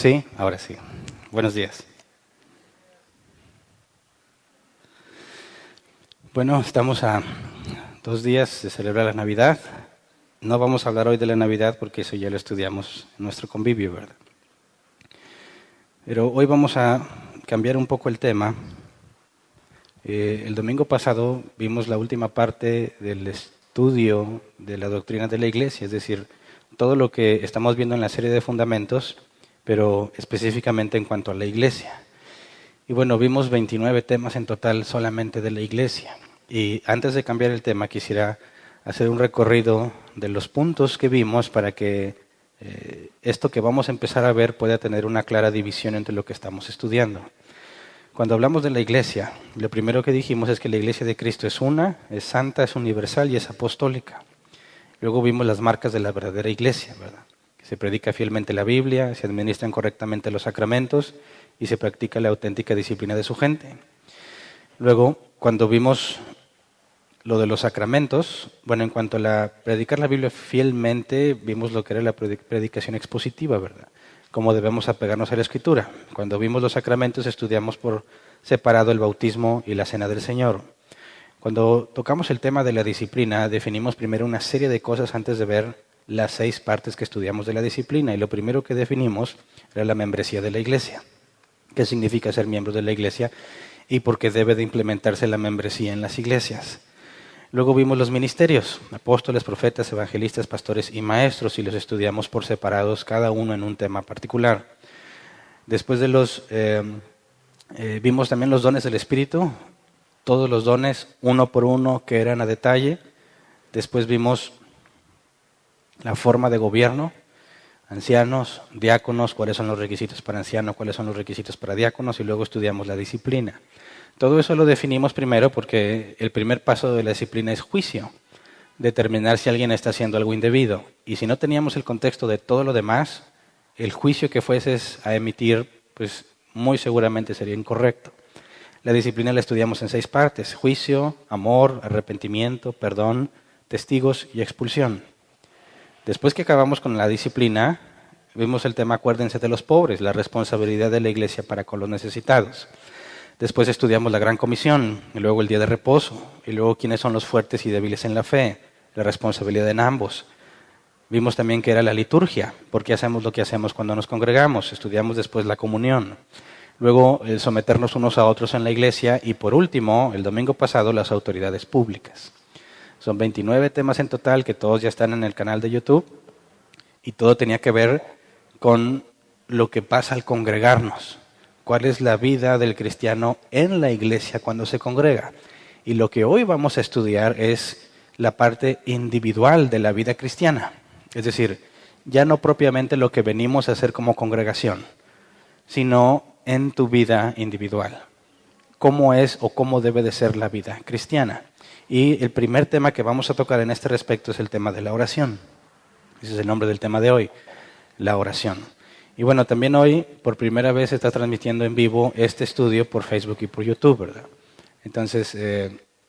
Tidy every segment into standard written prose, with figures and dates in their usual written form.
Sí, ahora sí. Buenos días. Bueno, estamos a 2 días de celebrar la Navidad. No vamos a hablar hoy de la Navidad porque eso ya lo estudiamos en nuestro convivio, ¿verdad? Pero hoy vamos a cambiar un poco el tema. El domingo pasado vimos la última parte del estudio de la doctrina de la Iglesia, es decir, todo lo que estamos viendo en la serie de fundamentos, pero específicamente en cuanto a la Iglesia. Y bueno, vimos 29 temas en total solamente de la Iglesia. Y antes de cambiar el tema, quisiera hacer un recorrido de los puntos que vimos para que esto que vamos a empezar a ver pueda tener una clara división entre lo que estamos estudiando. Cuando hablamos de la Iglesia, lo primero que dijimos es que la Iglesia de Cristo es una, es santa, es universal y es apostólica. Luego vimos las marcas de la verdadera Iglesia, ¿verdad? Que se predica fielmente la Biblia, se administran correctamente los sacramentos y se practica la auténtica disciplina de su gente. Luego, cuando vimos lo de los sacramentos, bueno, en cuanto a predicar la Biblia fielmente, vimos lo que era la predicación expositiva, ¿verdad? Cómo debemos apegarnos a la Escritura. Cuando vimos los sacramentos, estudiamos por separado el bautismo y la cena del Señor. Cuando tocamos el tema de la disciplina, definimos primero una serie de cosas antes de ver las 6 partes que estudiamos de la disciplina. Y lo primero que definimos era la membresía de la Iglesia. ¿Qué significa ser miembro de la Iglesia? Y por qué debe de implementarse la membresía en las iglesias. Luego vimos los ministerios, apóstoles, profetas, evangelistas, pastores y maestros, y los estudiamos por separados, cada uno en un tema particular. Después de vimos también los dones del Espíritu, todos los dones, uno por uno, que eran a detalle. Después vimos la forma de gobierno, ancianos, diáconos, cuáles son los requisitos para ancianos, cuáles son los requisitos para diáconos, y luego estudiamos la disciplina. Todo eso lo definimos primero porque el primer paso de la disciplina es juicio, determinar si alguien está haciendo algo indebido. Y si no teníamos el contexto de todo lo demás, el juicio que fueses a emitir, pues muy seguramente sería incorrecto. La disciplina la estudiamos en 6 partes: juicio, amor, arrepentimiento, perdón, testigos y expulsión. Después que acabamos con la disciplina, vimos el tema acuérdense de los pobres, la responsabilidad de la Iglesia para con los necesitados. Después estudiamos la Gran Comisión, y luego el día de reposo, y luego quiénes son los fuertes y débiles en la fe, la responsabilidad en ambos. Vimos también qué era la liturgia, por qué hacemos lo que hacemos cuando nos congregamos. Estudiamos después la comunión. Luego el someternos unos a otros en la Iglesia, y por último, el domingo pasado, las autoridades públicas. Son 29 temas en total que todos ya están en el canal de YouTube, y todo tenía que ver con lo que pasa al congregarnos. ¿Cuál es la vida del cristiano en la iglesia cuando se congrega? Y lo que hoy vamos a estudiar es la parte individual de la vida cristiana. Es decir, ya no propiamente lo que venimos a hacer como congregación, sino en tu vida individual. ¿Cómo es o cómo debe de ser la vida cristiana? Y el primer tema que vamos a tocar en este respecto es el tema de la oración. Ese es el nombre del tema de hoy, la oración. Y bueno, también hoy, por primera vez, se está transmitiendo en vivo este estudio por Facebook y por YouTube, ¿verdad? Entonces,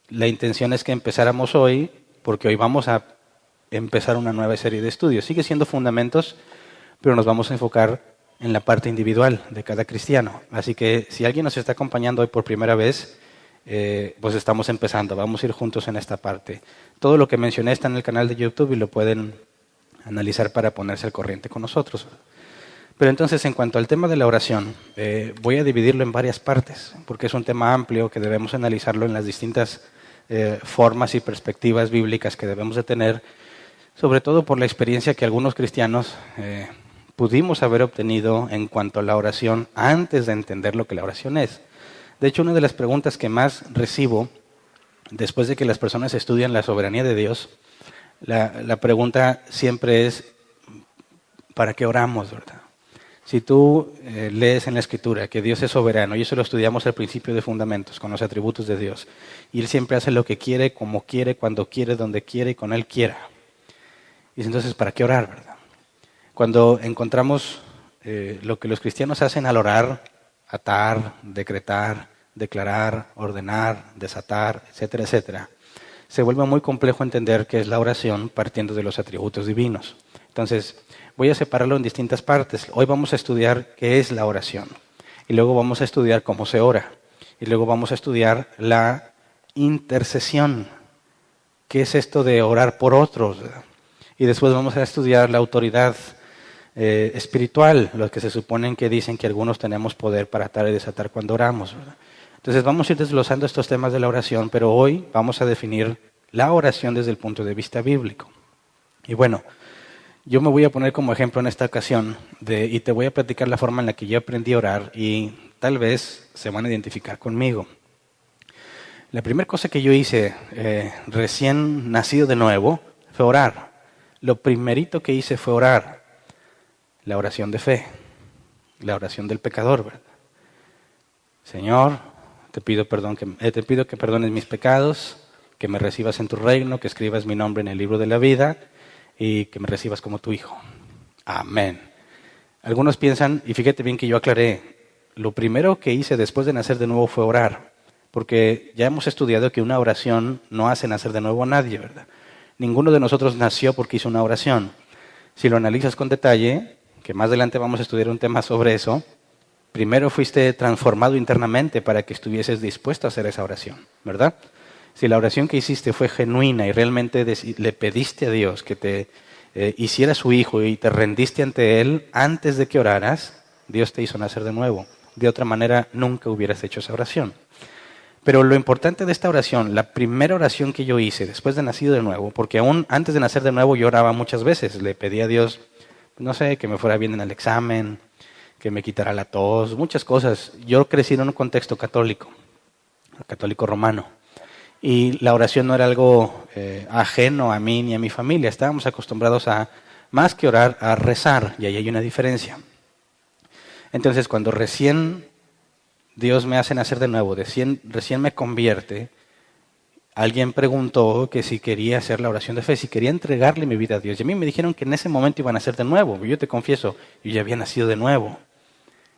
la intención es que empezáramos hoy, porque hoy vamos a empezar una nueva serie de estudios. Sigue siendo fundamentos, pero nos vamos a enfocar en la parte individual de cada cristiano. Así que si alguien nos está acompañando hoy por primera vez, pues estamos empezando. Vamos a ir juntos en esta parte. Todo lo que mencioné está en el canal de YouTube y lo pueden analizar para ponerse al corriente con nosotros. Pero entonces, en cuanto al tema de la oración, voy a dividirlo en varias partes, porque es un tema amplio que debemos analizarlo en las distintas formas y perspectivas bíblicas que debemos de tener, sobre todo por la experiencia que algunos cristianos pudimos haber obtenido en cuanto a la oración antes de entender lo que la oración es. De hecho, una de las preguntas que más recibo después de que las personas estudian la soberanía de Dios, la pregunta siempre es, ¿para qué oramos, verdad? Si tú lees en la Escritura que Dios es soberano, y eso lo estudiamos al principio de Fundamentos, con los atributos de Dios, y Él siempre hace lo que quiere, como quiere, cuando quiere, donde quiere y con Él quiera. Y entonces, ¿para qué orar, verdad? Cuando encontramos lo que los cristianos hacen al orar, atar, decretar, declarar, ordenar, desatar, etcétera, etcétera, se vuelve muy complejo entender qué es la oración partiendo de los atributos divinos. Entonces, voy a separarlo en distintas partes. Hoy vamos a estudiar qué es la oración. Y luego vamos a estudiar cómo se ora. Y luego vamos a estudiar la intercesión. ¿Qué es esto de orar por otros? Y después vamos a estudiar la autoridad espiritual, los que se suponen que dicen que algunos tenemos poder para atar y desatar cuando oramos, ¿verdad? Entonces vamos a ir desglosando estos temas de la oración, pero hoy vamos a definir la oración desde el punto de vista bíblico. Y bueno, yo me voy a poner como ejemplo en esta ocasión y te voy a platicar la forma en la que yo aprendí a orar y tal vez se van a identificar conmigo. La primera cosa que yo hice recién nacido de nuevo fue orar. Lo primerito que hice fue orar. La oración de fe, la oración del pecador, ¿verdad? Señor, te pido que perdones mis pecados, que me recibas en tu reino, que escribas mi nombre en el libro de la vida y que me recibas como tu hijo. Amén. Algunos piensan, y fíjate bien que yo aclaré, lo primero que hice después de nacer de nuevo fue orar, porque ya hemos estudiado que una oración no hace nacer de nuevo a nadie, ¿verdad? Ninguno de nosotros nació porque hizo una oración. Si lo analizas con detalle, que más adelante vamos a estudiar un tema sobre eso, primero fuiste transformado internamente para que estuvieses dispuesto a hacer esa oración, ¿verdad? Si la oración que hiciste fue genuina y realmente le pediste a Dios que te hiciera su hijo y te rendiste ante Él antes de que oraras, Dios te hizo nacer de nuevo. De otra manera, nunca hubieras hecho esa oración. Pero lo importante de esta oración, la primera oración que yo hice después de nacido de nuevo, porque aún antes de nacer de nuevo yo oraba muchas veces, le pedí a Dios, no sé, que me fuera bien en el examen, que me quitara la tos, muchas cosas. Yo crecí en un contexto católico romano, y la oración no era algo ajeno a mí ni a mi familia. Estábamos acostumbrados a, más que orar, a rezar, y ahí hay una diferencia. Entonces, cuando recién Dios me hace nacer de nuevo, recién me convierte, alguien preguntó que si quería hacer la oración de fe, si quería entregarle mi vida a Dios. Y a mí me dijeron que en ese momento iba a nacer de nuevo. Yo te confieso, yo ya había nacido de nuevo.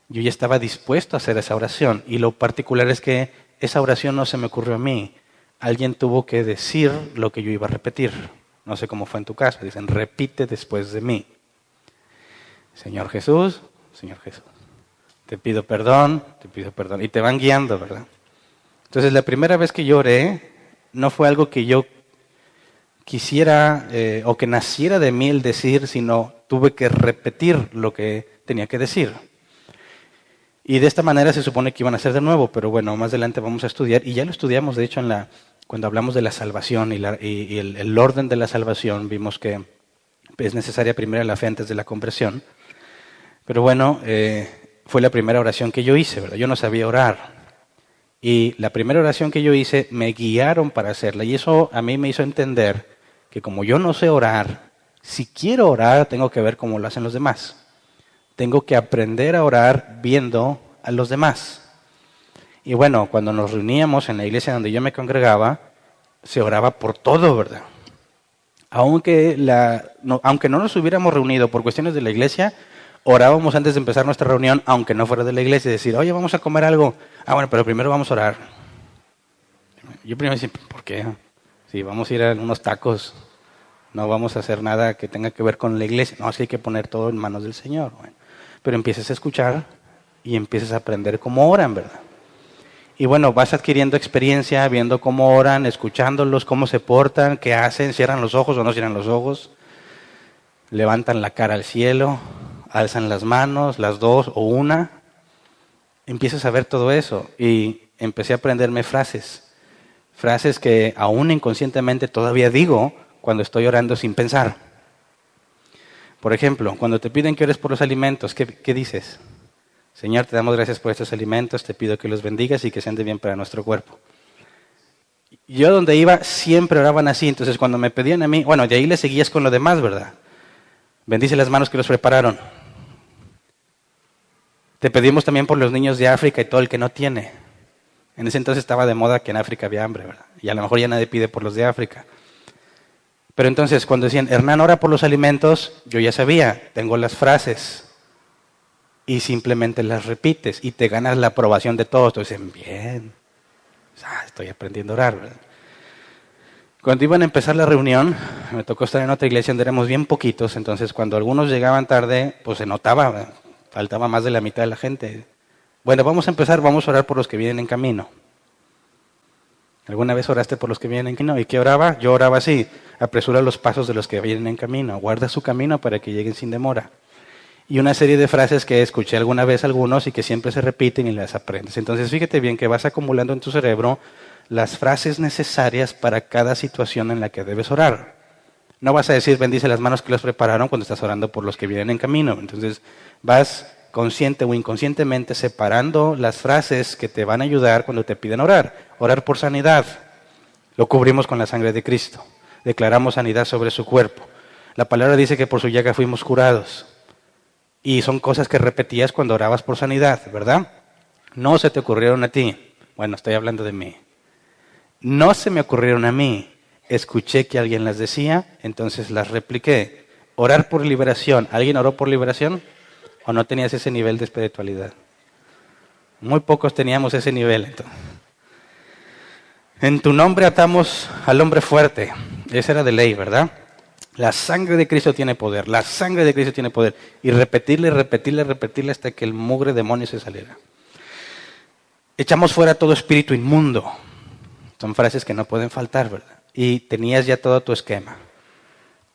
Yo ya estaba dispuesto a hacer esa oración. Y lo particular es que esa oración no se me ocurrió a mí. Alguien tuvo que decir lo que yo iba a repetir. No sé cómo fue en tu caso. Dicen, repite después de mí. Señor Jesús, te pido perdón. Y te van guiando, ¿verdad? Entonces, la primera vez que yo oré, no fue algo que yo quisiera o que naciera de mí el decir, sino tuve que repetir lo que tenía que decir. Y de esta manera se supone que iban a hacer de nuevo, pero bueno, más adelante vamos a estudiar, y ya lo estudiamos, de hecho, cuando hablamos de la salvación y el orden de la salvación, vimos que es necesaria primero la fe antes de la conversión. Pero bueno, fue la primera oración que yo hice, ¿verdad? Yo no sabía orar. Y la primera oración que yo hice, me guiaron para hacerla. Y eso a mí me hizo entender que como yo no sé orar, si quiero orar, tengo que ver cómo lo hacen los demás. Tengo que aprender a orar viendo a los demás. Y bueno, cuando nos reuníamos en la iglesia donde yo me congregaba, se oraba por todo, ¿verdad? Aunque no nos hubiéramos reunido por cuestiones de la iglesia, orábamos antes de empezar nuestra reunión, aunque no fuera de la iglesia, decir, oye, vamos a comer algo. Bueno, pero primero vamos a orar. Yo primero decía, ¿por qué? Si vamos a ir a unos tacos, no vamos a hacer nada que tenga que ver con la iglesia. No, así hay que poner todo en manos del Señor. Bueno, pero empiezas a escuchar y empiezas a aprender cómo oran, ¿verdad? Y bueno, vas adquiriendo experiencia, viendo cómo oran, escuchándolos, cómo se portan, qué hacen, cierran los ojos o no cierran los ojos, levantan la cara al cielo, alzan las manos, las dos o una. Empiezas a ver todo eso y empecé a aprenderme frases que aún inconscientemente todavía digo cuando estoy orando sin pensar. Por ejemplo, cuando te piden que ores por los alimentos, ¿qué dices? Señor, te damos gracias por estos alimentos, te pido que los bendigas y que sean de bien para nuestro cuerpo. Yo donde iba siempre oraban así, entonces cuando me pedían a mí, bueno, de ahí le seguías con lo demás, ¿verdad? Bendice las manos que los prepararon. Te pedimos también por los niños de África y todo el que no tiene. En ese entonces estaba de moda que en África había hambre, ¿verdad? Y a lo mejor ya nadie pide por los de África. Pero entonces cuando decían, Hernán, ora por los alimentos, yo ya sabía, tengo las frases. Y simplemente las repites y te ganas la aprobación de todos. Entonces dicen, bien, estoy aprendiendo a orar, ¿verdad? Cuando iban a empezar la reunión, me tocó estar en otra iglesia donde éramos bien poquitos, entonces cuando algunos llegaban tarde, pues se notaba, faltaba más de la mitad de la gente. Bueno, vamos a empezar, vamos a orar por los que vienen en camino. ¿Alguna vez oraste por los que vienen en camino? ¿Y qué oraba? Yo oraba así: apresura los pasos de los que vienen en camino, guarda su camino para que lleguen sin demora. Y una serie de frases que escuché alguna vez algunos y que siempre se repiten y las aprendes. Entonces fíjate bien que vas acumulando en tu cerebro las frases necesarias para cada situación en la que debes orar. No vas a decir bendice las manos que los prepararon cuando estás orando por los que vienen en camino. Entonces vas consciente o inconscientemente separando las frases que te van a ayudar cuando te piden orar. Orar por sanidad, lo cubrimos con la sangre de Cristo. Declaramos sanidad sobre su cuerpo. La palabra dice que por su llaga fuimos curados. Y son cosas que repetías cuando orabas por sanidad, ¿verdad? No se te ocurrieron a ti. Bueno, estoy hablando de mí. No se me ocurrieron a mí. Escuché que alguien las decía, entonces las repliqué. Orar por liberación. ¿Alguien oró por liberación? ¿O no tenías ese nivel de espiritualidad? Muy pocos teníamos ese nivel. Entonces. En tu nombre atamos al hombre fuerte. Esa era de ley, ¿verdad? La sangre de Cristo tiene poder. La sangre de Cristo tiene poder. Y repetirle hasta que el mugre demonio se saliera. Echamos fuera todo espíritu inmundo. Son frases que no pueden faltar, ¿verdad? Y tenías ya todo tu esquema.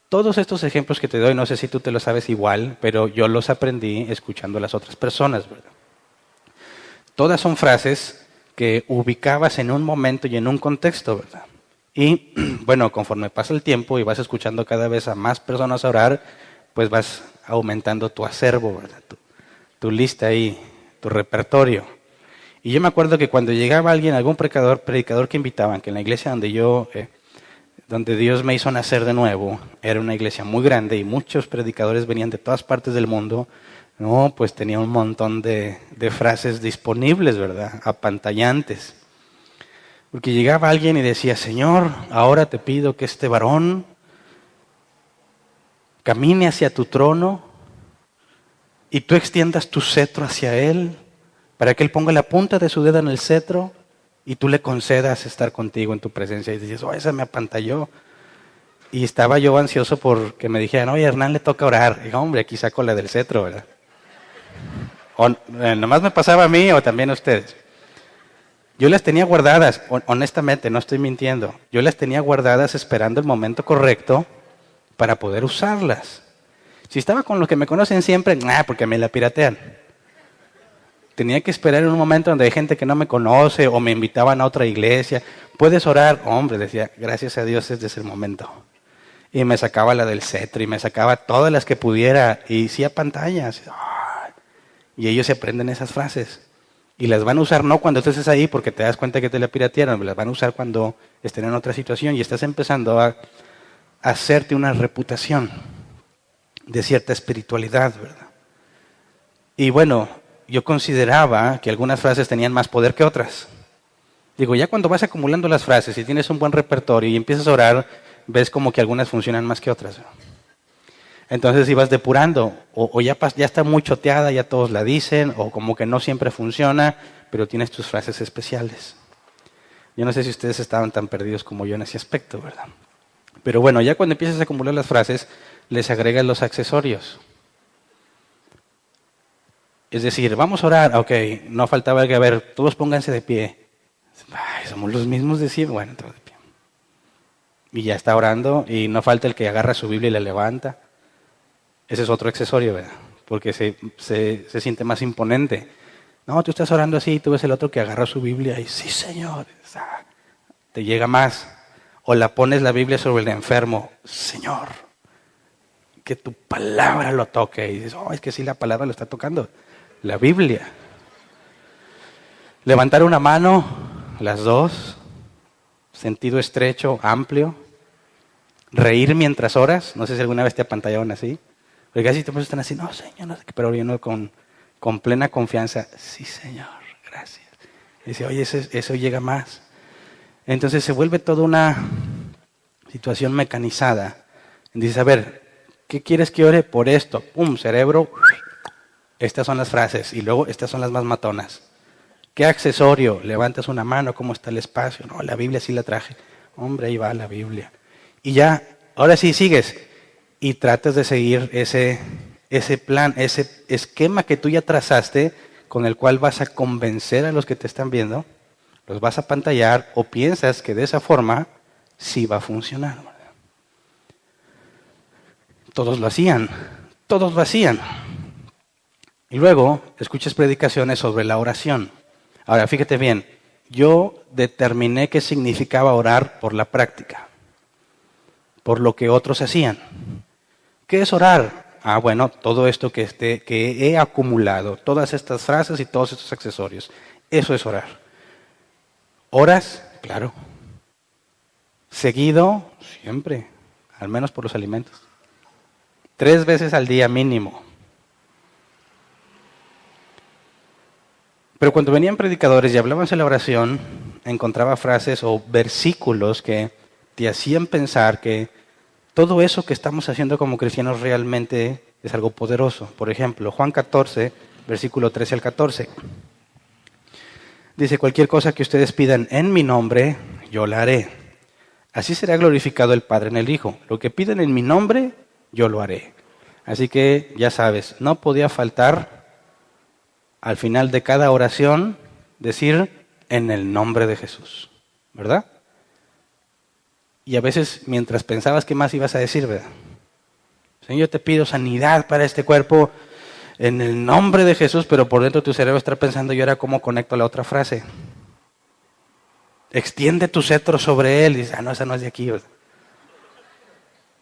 Todos estos ejemplos que te doy, no sé si tú te los sabes igual, pero yo los aprendí escuchando a las otras personas, ¿verdad? Todas son frases que ubicabas en un momento y en un contexto, ¿verdad? Y bueno, conforme pasa el tiempo y vas escuchando cada vez a más personas orar, pues vas aumentando tu acervo, ¿verdad? Tu lista ahí, tu repertorio. Y yo me acuerdo que cuando llegaba alguien, algún predicador que invitaban, que en la iglesia donde Dios me hizo nacer de nuevo, era una iglesia muy grande y muchos predicadores venían de todas partes del mundo, no, pues tenía un montón de frases disponibles, ¿verdad? Apantallantes. Porque llegaba alguien y decía: Señor, ahora te pido que este varón camine hacia tu trono y tú extiendas tu cetro hacia él, para que él ponga la punta de su dedo en el cetro y tú le concedas estar contigo en tu presencia. Y dices: oh, esa me apantalló. Y estaba yo ansioso porque me dijeran: oye, Hernán le toca orar. Y digo: hombre, aquí saco la del cetro, ¿verdad? O nomás me pasaba a mí o también a ustedes. Yo las tenía guardadas, honestamente, no estoy mintiendo. Yo las tenía guardadas esperando el momento correcto para poder usarlas. Si estaba con los que me conocen siempre, porque me la piratean. Tenía que esperar en un momento donde hay gente que no me conoce o me invitaban a otra iglesia. ¿Puedes orar? Hombre, decía, gracias a Dios este es el momento. Y me sacaba la del cetro y me sacaba todas las que pudiera. Y sí a pantallas. Y ellos se aprenden esas frases. Y las van a usar no cuando tú estés ahí porque te das cuenta que te la piratearon. Las van a usar cuando estén en otra situación y estás empezando a hacerte una reputación de cierta espiritualidad, ¿verdad? Y bueno, yo consideraba que algunas frases tenían más poder que otras. Digo, ya cuando vas acumulando las frases y tienes un buen repertorio y empiezas a orar, ves como que algunas funcionan más que otras. Entonces ibas depurando, o ya está muy choteada, ya todos la dicen, o como que no siempre funciona, pero tienes tus frases especiales. Yo no sé si ustedes estaban tan perdidos como yo en ese aspecto, ¿verdad? Pero bueno, ya cuando empiezas a acumular las frases, les agregas los accesorios. Es decir, vamos a orar, ok, no faltaba que, a ver, todos pónganse de pie. Ay, somos los mismos de siempre, bueno, todos de pie. Y ya está orando, y no falta el que agarra su Biblia y la levanta. Ese es otro accesorio, ¿verdad? Porque se siente más imponente. No, tú estás orando así y tú ves el otro que agarra su Biblia y sí, Señor, te llega más. O la pones la Biblia sobre el enfermo, Señor, que tu palabra lo toque. Y dices, oh, es que sí, la palabra lo está tocando. La Biblia. Levantar una mano, las dos, sentido estrecho, amplio. Reír mientras oras, no sé si alguna vez te apantallaron así. Porque casi te están así, no, Señor, no sé qué, pero uno con plena confianza, sí, Señor, gracias. Y dice, oye, eso llega más. Entonces se vuelve toda una situación mecanizada. Y dices, a ver, ¿qué quieres que ore? Por esto. Pum, cerebro. Estas son las frases y luego estas son las más matonas. ¿Qué accesorio? Levantas una mano, ¿cómo está el espacio? No, la Biblia sí la traje. Hombre, ahí va la Biblia. Y ya, ahora sí sigues. Y tratas de seguir ese plan, ese esquema que tú ya trazaste, con el cual vas a convencer a los que te están viendo, los vas a pantallar o piensas que de esa forma sí va a funcionar. Todos lo hacían, todos lo hacían. Y luego escuchas predicaciones sobre la oración. Ahora, fíjate bien, yo determiné qué significaba orar por la práctica, por lo que otros hacían. ¿Qué es orar? Ah, bueno, todo esto que he acumulado, todas estas frases y todos estos accesorios, eso es orar. ¿Oras? Claro. ¿Seguido? Siempre, al menos por los alimentos. 3 veces al día mínimo. Pero cuando venían predicadores y hablaban de la oración, encontraba frases o versículos que te hacían pensar que todo eso que estamos haciendo como cristianos realmente es algo poderoso. Por ejemplo, Juan 14, versículo 13 al 14. Dice, cualquier cosa que ustedes pidan en mi nombre, yo la haré. Así será glorificado el Padre en el Hijo. Lo que piden en mi nombre, yo lo haré. Así que, ya sabes, no podía faltar al final de cada oración decir en el nombre de Jesús, ¿verdad? Y a veces, mientras pensabas qué más ibas a decir, ¿verdad? Señor, yo te pido sanidad para este cuerpo en el nombre de Jesús, pero por dentro de tu cerebro está pensando, ¿y ahora cómo conecto la otra frase? Extiende tu cetro sobre él. Y dices, no, esa no es de aquí, ¿verdad?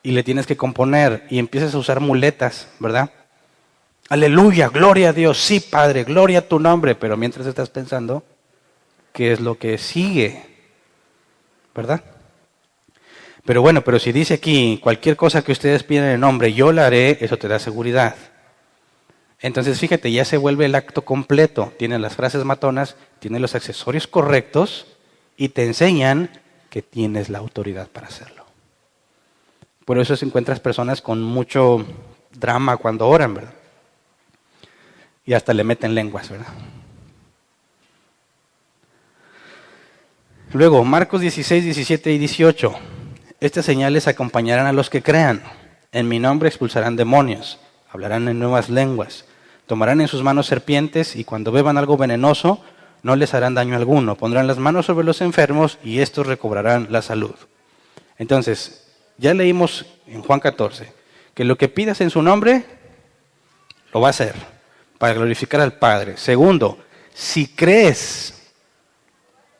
Y le tienes que componer y empiezas a usar muletas, ¿verdad? Aleluya, gloria a Dios, sí, Padre, gloria a tu nombre. Pero mientras estás pensando, ¿qué es lo que sigue? ¿Verdad? Pero bueno, pero si dice aquí, cualquier cosa que ustedes pidan en nombre, yo la haré, eso te da seguridad. Entonces, fíjate, ya se vuelve el acto completo. Tiene las frases matonas, tiene los accesorios correctos y te enseñan que tienes la autoridad para hacerlo. Por eso encuentras personas con mucho drama cuando oran, ¿verdad? Y hasta le meten lenguas, ¿verdad? Luego, Marcos 16, 17 y 18. Estas señales acompañarán a los que crean. En mi nombre expulsarán demonios, hablarán en nuevas lenguas, tomarán en sus manos serpientes y cuando beban algo venenoso no les harán daño alguno. Pondrán las manos sobre los enfermos y estos recobrarán la salud. Entonces, ya leímos en Juan 14 que lo que pidas en su nombre lo va a hacer para glorificar al Padre. Segundo, si crees,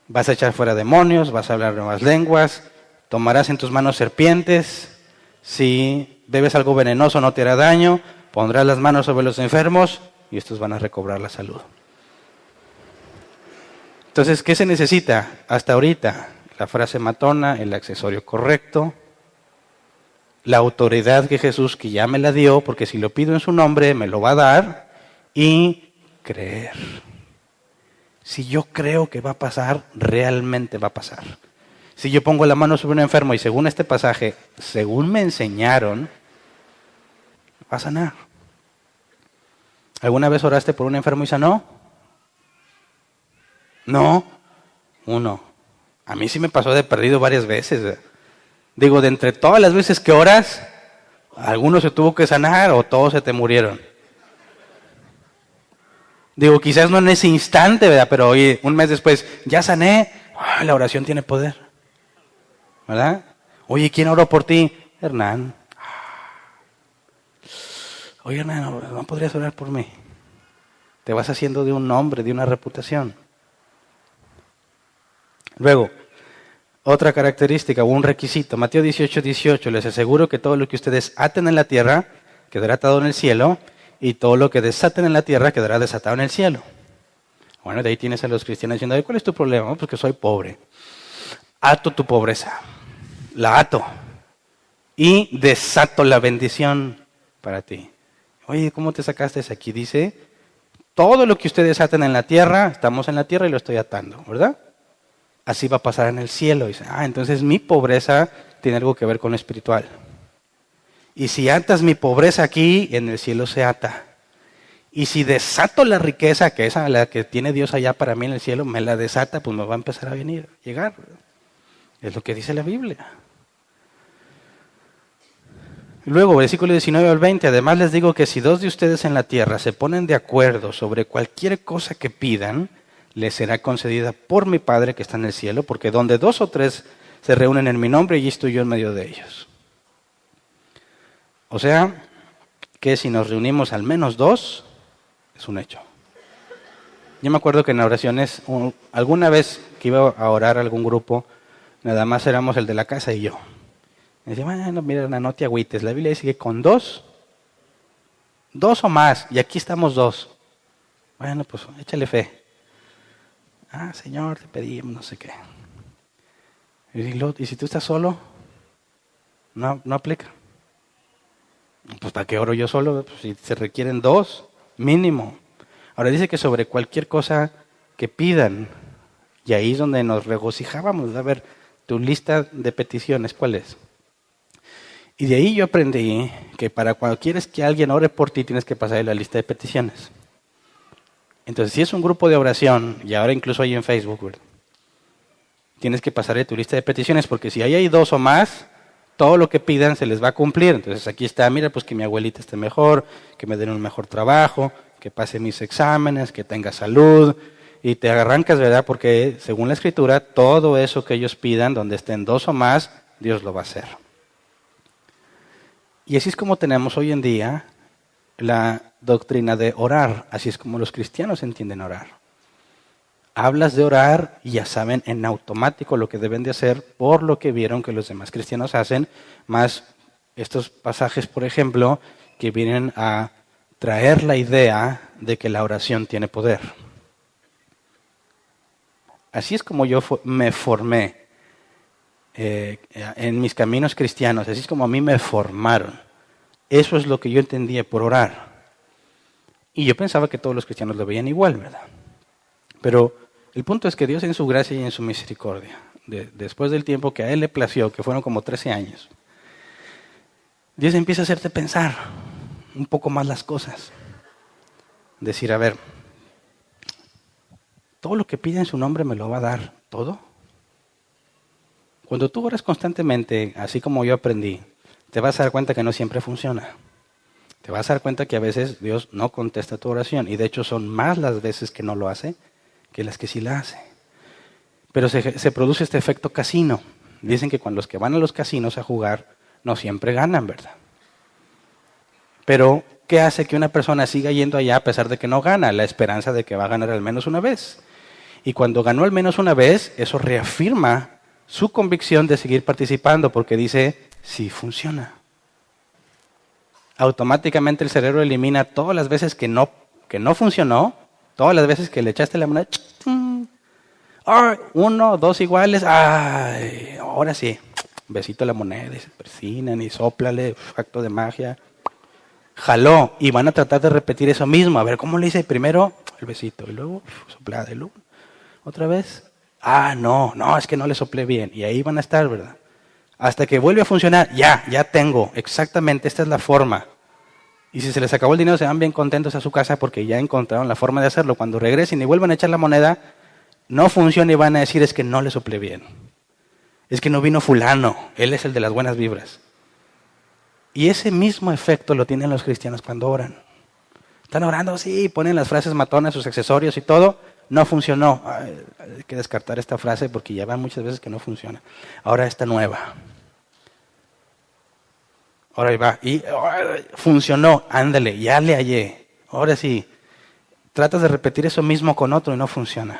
vas a echar fuera demonios, vas a hablar nuevas lenguas, tomarás en tus manos serpientes, si bebes algo venenoso no te hará daño, pondrás las manos sobre los enfermos y estos van a recobrar la salud. Entonces, ¿qué se necesita hasta ahorita? La frase matona, el accesorio correcto, la autoridad que Jesús que ya me la dio, porque si lo pido en su nombre me lo va a dar, y creer. Si yo creo que va a pasar, realmente va a pasar. Si yo pongo la mano sobre un enfermo y según este pasaje, según me enseñaron, va a sanar. ¿Alguna vez oraste por un enfermo y sanó? No. Uno. A mí sí me pasó de perdido varias veces. Digo, de entre todas las veces que oras, alguno se tuvo que sanar o todos se te murieron. Digo, quizás no en ese instante, ¿verdad? Pero oye, un mes después, ya sané. La oración tiene poder. ¿Verdad? Oye, ¿quién oró por ti? Hernán. Oye, Hernán, ¿no podrías orar por mí? Te vas haciendo de un nombre, de una reputación. Luego, otra característica o un requisito. Mateo 18, 18. Les aseguro que todo lo que ustedes aten en la tierra quedará atado en el cielo y todo lo que desaten en la tierra quedará desatado en el cielo. Bueno, de ahí tienes a los cristianos diciendo, ¿cuál es tu problema? Pues que soy pobre. Ato tu pobreza. La ato. Y desato la bendición para ti. Oye, ¿cómo te sacaste eso? Aquí dice, todo lo que ustedes aten en la tierra, estamos en la tierra y lo estoy atando, ¿verdad? Así va a pasar en el cielo. Dice, entonces mi pobreza tiene algo que ver con lo espiritual. Y si atas mi pobreza aquí, en el cielo se ata. Y si desato la riqueza, que es la que tiene Dios allá para mí en el cielo, me la desata, pues me va a empezar a venir, llegar. Es lo que dice la Biblia. Luego, versículo 19 al 20, además les digo que si dos de ustedes en la tierra se ponen de acuerdo sobre cualquier cosa que pidan, les será concedida por mi Padre que está en el cielo, porque donde dos o tres se reúnen en mi nombre, allí estoy yo en medio de ellos. O sea, que si nos reunimos al menos dos, es un hecho. Yo me acuerdo que en oraciones, alguna vez que iba a orar a algún grupo, nada más éramos el de la casa y yo. Me decía, bueno, mira, no te agüites. La Biblia dice que con dos o más, y aquí estamos dos. Bueno, pues échale fe. Señor, te pedimos, no sé qué. Y si tú estás solo, no aplica. Pues ¿para qué oro yo solo? Pues, si se requieren dos, mínimo. Ahora dice que sobre cualquier cosa que pidan, y ahí es donde nos regocijábamos. A ver, tu lista de peticiones, ¿cuál es? Y de ahí yo aprendí que para cuando quieres que alguien ore por ti, tienes que pasarle la lista de peticiones. Entonces, si es un grupo de oración, y ahora incluso hay en Facebook, ¿verdad? Tienes que pasarle tu lista de peticiones, porque si ahí hay dos o más, todo lo que pidan se les va a cumplir. Entonces aquí está, mira, pues que mi abuelita esté mejor, que me den un mejor trabajo, que pase mis exámenes, que tenga salud, y te arrancas, ¿verdad? Porque según la Escritura, todo eso que ellos pidan, donde estén dos o más, Dios lo va a hacer. Y así es como tenemos hoy en día la doctrina de orar, así es como los cristianos entienden orar. Hablas de orar y ya saben en automático lo que deben de hacer por lo que vieron que los demás cristianos hacen, más estos pasajes, por ejemplo, que vienen a traer la idea de que la oración tiene poder. Así es como yo me formé en mis caminos cristianos, así es como a mí me formaron. Eso es lo que yo entendía por orar. Y yo pensaba que todos los cristianos lo veían igual, ¿verdad? Pero el punto es que Dios en su gracia y en su misericordia, después del tiempo que a Él le plació, que fueron como 13 años, Dios empieza a hacerte pensar un poco más las cosas. Decir, a ver, todo lo que pida en su nombre me lo va a dar, ¿todo? Cuando tú oras constantemente, así como yo aprendí, te vas a dar cuenta que no siempre funciona. Te vas a dar cuenta que a veces Dios no contesta tu oración, y de hecho son más las veces que no lo hace que las que sí la hace. Pero se produce este efecto casino. Dicen que cuando los que van a los casinos a jugar no siempre ganan, ¿verdad? Pero ¿qué hace que una persona siga yendo allá a pesar de que no gana? La esperanza de que va a ganar al menos una vez. Y cuando ganó al menos una vez, eso reafirma su convicción de seguir participando, porque dice, sí funciona. Automáticamente el cerebro elimina todas las veces que no funcionó, todas las veces que le echaste la moneda, uno, dos iguales, ahora sí, besito a la moneda, y se persinan y sóplale, acto de magia. Jaló, y van a tratar de repetir eso mismo. A ver, ¿cómo le hice? Primero el besito, y luego soplada, y luego otra vez. No, es que no le soplé bien. Y ahí van a estar, ¿verdad? Hasta que vuelve a funcionar, ya tengo, exactamente, esta es la forma. Y si se les acabó el dinero, se van bien contentos a su casa porque ya encontraron la forma de hacerlo. Cuando regresen y vuelvan a echar la moneda, no funciona y van a decir, es que no le soplé bien. Es que no vino fulano, él es el de las buenas vibras. Y ese mismo efecto lo tienen los cristianos cuando oran. Están orando, sí, ponen las frases matonas, sus accesorios y todo. No funcionó. Hay que descartar esta frase porque ya van muchas veces que no funciona. Ahora esta nueva. Ahora ahí va. Y funcionó. Ándale, ya le hallé. Ahora sí. Tratas de repetir eso mismo con otro y no funciona.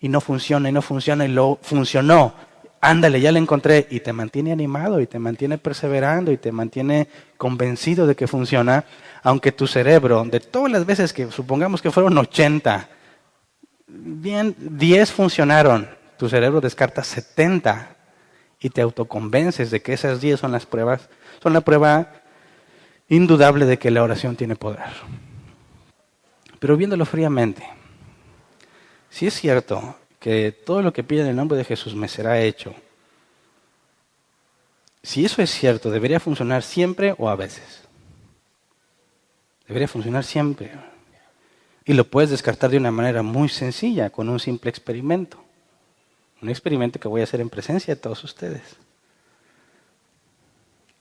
Y no funciona, y no funciona, y lo funcionó. Ándale, ya le encontré. Y te mantiene animado, y te mantiene perseverando, y te mantiene convencido de que funciona. Aunque tu cerebro, de todas las veces que supongamos que fueron 80, bien, 10 funcionaron. Tu cerebro descarta 70 y te autoconvences de que esas 10 son las pruebas. Son la prueba indudable de que la oración tiene poder. Pero viéndolo fríamente, si es cierto que todo lo que pide en el nombre de Jesús me será hecho, si eso es cierto, ¿debería funcionar siempre o a veces? Debería funcionar siempre. Y lo puedes descartar de una manera muy sencilla, con un simple experimento. Un experimento que voy a hacer en presencia de todos ustedes.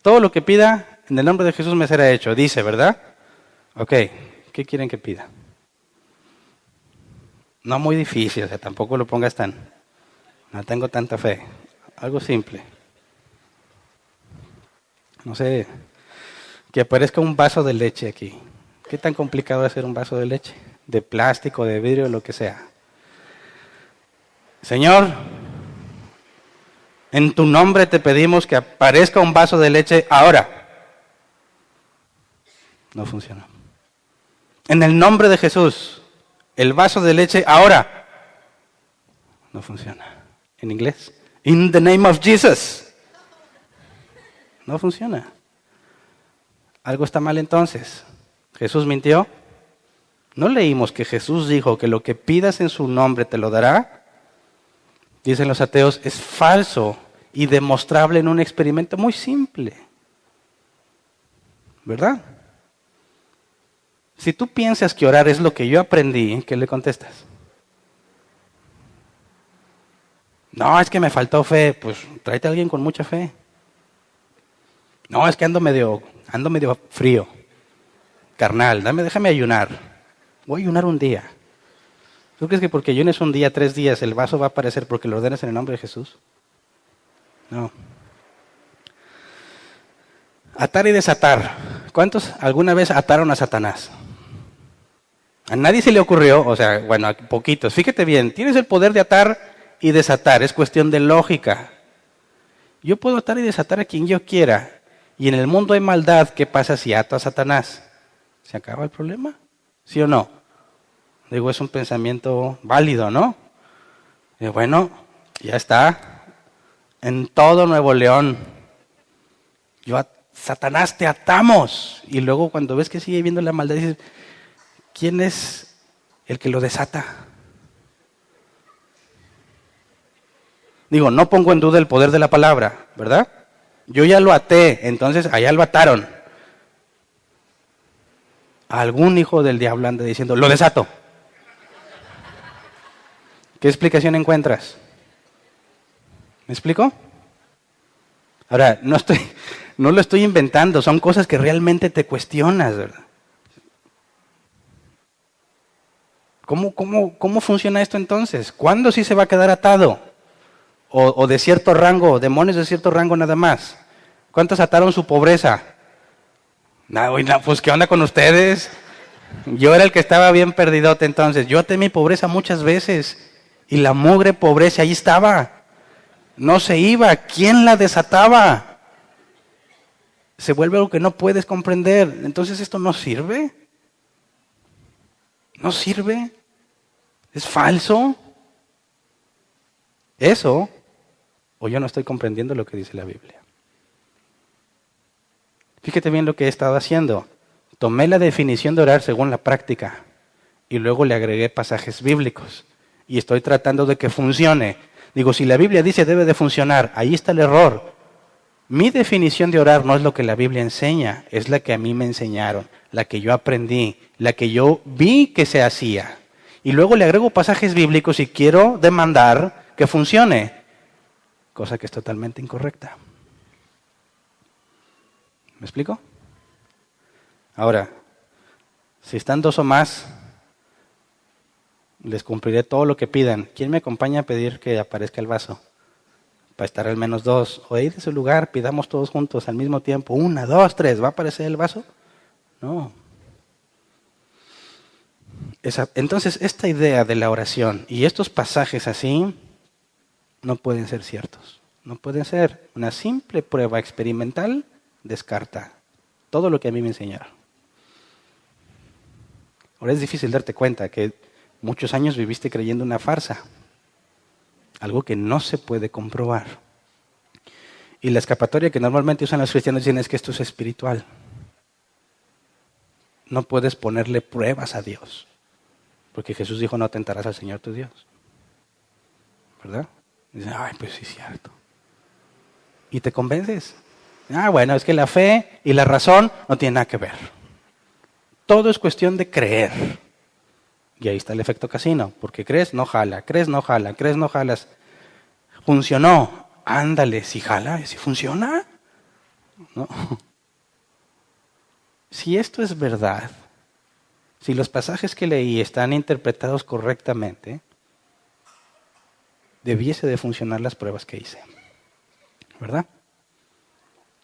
Todo lo que pida en el nombre de Jesús me será hecho, dice, ¿verdad? Ok, ¿qué quieren que pida? No muy difícil, o sea, tampoco lo pongas tan... No tengo tanta fe. Algo simple. No sé, que aparezca un vaso de leche aquí. ¿Qué tan complicado es hacer un vaso de leche? De plástico, de vidrio, lo que sea. Señor, en tu nombre te pedimos que aparezca un vaso de leche ahora. No funciona. En el nombre de Jesús, el vaso de leche ahora. No funciona. En inglés, in the name of Jesus. No funciona. Algo está mal entonces. ¿Jesús mintió? ¿No leímos que Jesús dijo que lo que pidas en su nombre te lo dará? Dicen los ateos, es falso y demostrable en un experimento muy simple. ¿Verdad? Si tú piensas que orar es lo que yo aprendí, ¿qué le contestas? No, es que me faltó fe. Pues tráete a alguien con mucha fe. No, es que ando medio frío, carnal. Déjame ayunar. Voy a ayunar un día. ¿Tú crees que porque ayunes un día, 3 días, el vaso va a aparecer porque lo ordenas en el nombre de Jesús? No. Atar y desatar. ¿Cuántos alguna vez ataron a Satanás? A nadie se le ocurrió, o sea, bueno, a poquitos. Fíjate bien, tienes el poder de atar y desatar, es cuestión de lógica. Yo puedo atar y desatar a quien yo quiera. Y en el mundo hay maldad, ¿qué pasa si ato a Satanás? ¿Se acaba el problema? ¿Sí o no? Digo, es un pensamiento válido, ¿no? Y bueno, ya está. En todo Nuevo León, Satanás te atamos. Y luego cuando ves que sigue viendo la maldad, dices, ¿quién es el que lo desata? Digo, no pongo en duda el poder de la palabra, ¿verdad? Yo ya lo até, entonces allá lo ataron. Algún hijo del diablo anda diciendo, lo desato. ¿Qué explicación encuentras? ¿Me explico? Ahora, no lo estoy inventando, son cosas que realmente te cuestionas, ¿verdad? ¿Cómo funciona esto entonces? ¿Cuándo sí se va a quedar atado? O de cierto rango, demonios de cierto rango nada más. ¿Cuántos ataron su pobreza? No, pues ¿qué onda con ustedes? Yo era el que estaba bien perdidote entonces. Yo até mi pobreza muchas veces. Y la mugre pobreza ahí estaba. No se iba. ¿Quién la desataba? Se vuelve algo que no puedes comprender. Entonces, ¿esto no sirve? ¿No sirve? ¿Es falso? Eso, o yo no estoy comprendiendo lo que dice la Biblia. Fíjate bien lo que he estado haciendo. Tomé la definición de orar según la práctica y luego le agregué pasajes bíblicos y estoy tratando de que funcione. Digo, si la Biblia dice debe de funcionar, ahí está el error. Mi definición de orar no es lo que la Biblia enseña, es la que a mí me enseñaron, la que yo aprendí, la que yo vi que se hacía. Y luego le agrego pasajes bíblicos y quiero demandar que funcione, cosa que es totalmente incorrecta. ¿Me explico? Ahora, si están 2 o más, les cumpliré todo lo que pidan. ¿Quién me acompaña a pedir que aparezca el vaso? Para estar al menos 2. O ir de su lugar, pidamos todos juntos al mismo tiempo. 1, 2, 3, ¿va a aparecer el vaso? No. Entonces, esta idea de la oración y estos pasajes así no pueden ser ciertos. No pueden ser. Una simple prueba experimental descarta todo lo que a mí me enseñaron. Ahora es difícil darte cuenta que muchos años viviste creyendo una farsa, algo que no se puede comprobar. Y la escapatoria que normalmente usan los cristianos dicen es que esto es espiritual. No puedes ponerle pruebas a Dios, porque Jesús dijo no tentarás al Señor tu Dios. ¿Verdad? Dicen, ay, pues sí es cierto. Y te convences. Bueno, es que la fe y la razón no tienen nada que ver. Todo es cuestión de creer. Y ahí está el efecto casino, porque crees, no jala, crees, no jala, crees, no jalas. Funcionó. Ándale, si jala, si funciona. ¿No? Si esto es verdad, si los pasajes que leí están interpretados correctamente, debiese de funcionar las pruebas que hice. ¿Verdad?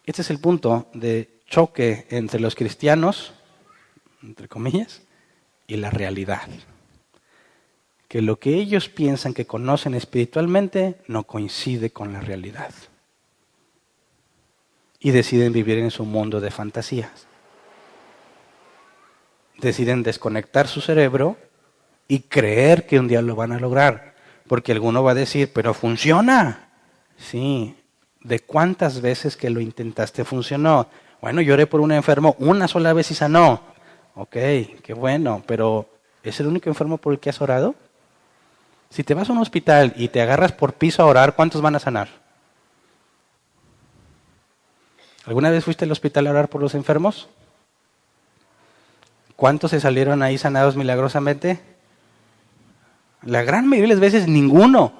Este es el punto de choque entre los cristianos, entre comillas, y la realidad. Que lo que ellos piensan que conocen espiritualmente no coincide con la realidad. Y deciden vivir en su mundo de fantasías. Deciden desconectar su cerebro y creer que un día lo van a lograr. Porque alguno va a decir, pero funciona. Sí, ¿de cuántas veces que lo intentaste funcionó? Bueno, yo oré por un enfermo una sola vez y sanó. Ok, qué bueno, pero ¿es el único enfermo por el que has orado? Si te vas a un hospital y te agarras por piso a orar, ¿cuántos van a sanar? ¿Alguna vez fuiste al hospital a orar por los enfermos? ¿Cuántos se salieron ahí sanados milagrosamente? La gran mayoría de las veces ninguno.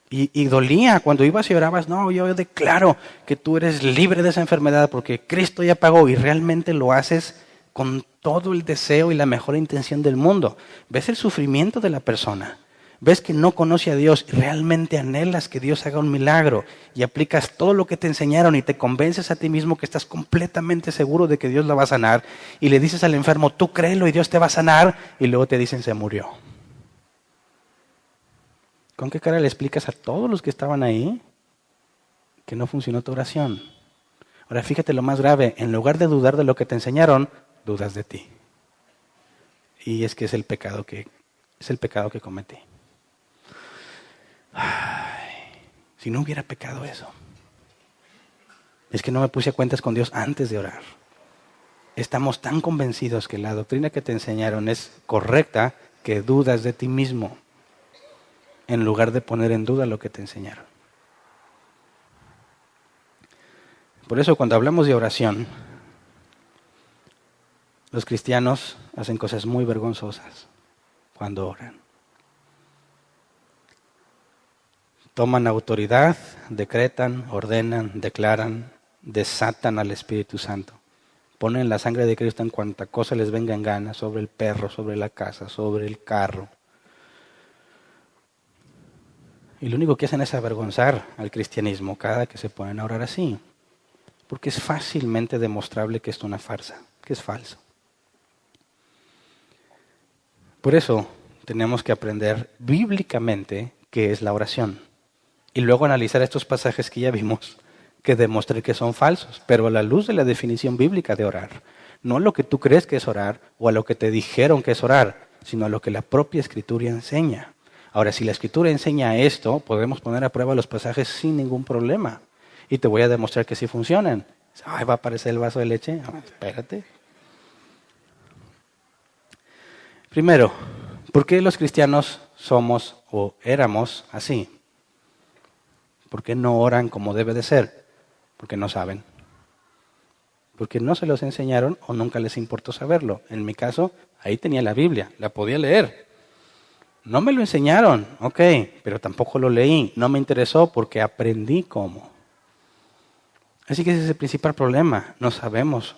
Y dolía cuando ibas y orabas. No, yo declaro que tú eres libre de esa enfermedad porque Cristo ya pagó y realmente lo haces con todo el deseo y la mejor intención del mundo. Ves el sufrimiento de la persona. Ves que no conoce a Dios y realmente anhelas que Dios haga un milagro y aplicas todo lo que te enseñaron y te convences a ti mismo que estás completamente seguro de que Dios lo va a sanar y le dices al enfermo, tú créelo y Dios te va a sanar y luego te dicen se murió. ¿Con qué cara le explicas a todos los que estaban ahí que no funcionó tu oración? Ahora fíjate lo más grave, en lugar de dudar de lo que te enseñaron, dudas de ti. Y es que es el pecado que cometí. Ay, si no hubiera pecado eso. Es que no me puse a cuentas con Dios antes de orar. Estamos tan convencidos que la doctrina que te enseñaron es correcta que dudas de ti mismo en lugar de poner en duda lo que te enseñaron. Por eso cuando hablamos de oración, los cristianos hacen cosas muy vergonzosas cuando oran. Toman autoridad, decretan, ordenan, declaran, desatan al Espíritu Santo. Ponen la sangre de Cristo en cuanta cosa les venga en gana, sobre el perro, sobre la casa, sobre el carro. Y lo único que hacen es avergonzar al cristianismo cada que se ponen a orar así. Porque es fácilmente demostrable que esto es una farsa, que es falso. Por eso tenemos que aprender bíblicamente qué es la oración. Y luego analizar estos pasajes que ya vimos, que demuestran que son falsos, pero a la luz de la definición bíblica de orar. No a lo que tú crees que es orar o a lo que te dijeron que es orar, sino a lo que la propia Escritura enseña. Ahora, si la Escritura enseña esto, podemos poner a prueba los pasajes sin ningún problema. Y te voy a demostrar que sí funcionan. Ay, ¿va a aparecer el vaso de leche? Ah, espérate. Primero, ¿por qué los cristianos somos o éramos así? ¿Por qué no oran como debe de ser? Porque no saben. Porque no se los enseñaron o nunca les importó saberlo. En mi caso, ahí tenía la Biblia, la podía leer. No me lo enseñaron, ok, pero tampoco lo leí. No me interesó porque aprendí cómo. Así que ese es el principal problema. No sabemos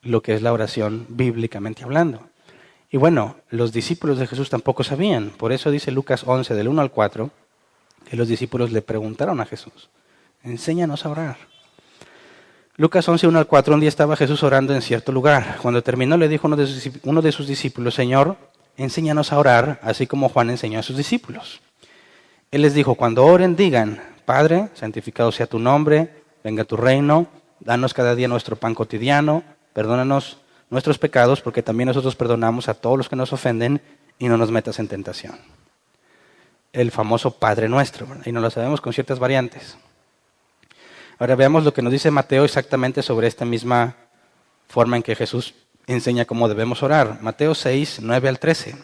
lo que es la oración bíblicamente hablando. Y bueno, los discípulos de Jesús tampoco sabían. Por eso dice Lucas 11, del 1 al 4, que los discípulos le preguntaron a Jesús, enséñanos a orar. Lucas 11, 1 al 4, un día estaba Jesús orando en cierto lugar. Cuando terminó le dijo uno de sus discípulos, Señor, enséñanos a orar, así como Juan enseñó a sus discípulos. Él les dijo, cuando oren digan, Padre, santificado sea tu nombre, venga tu reino, danos cada día nuestro pan cotidiano, perdónanos nuestros pecados, porque también nosotros perdonamos a todos los que nos ofenden y no nos metas en tentación. El famoso Padre Nuestro, ¿verdad? Y no lo sabemos con ciertas variantes. Ahora veamos lo que nos dice Mateo exactamente sobre esta misma forma en que Jesús enseña cómo debemos orar. Mateo 6, 9 al 13.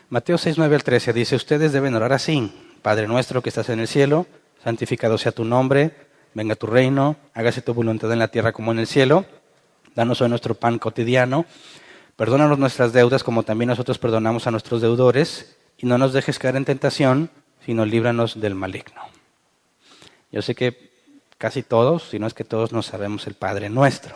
Mateo 6, 9 al 13 dice, ustedes deben orar así, Padre nuestro que estás en el cielo, santificado sea tu nombre, venga tu reino, hágase tu voluntad en la tierra como en el cielo, danos hoy nuestro pan cotidiano, perdónanos nuestras deudas como también nosotros perdonamos a nuestros deudores, y no nos dejes caer en tentación, sino líbranos del maligno. Yo sé que casi todos, si no es que todos, no sabemos el Padre Nuestro,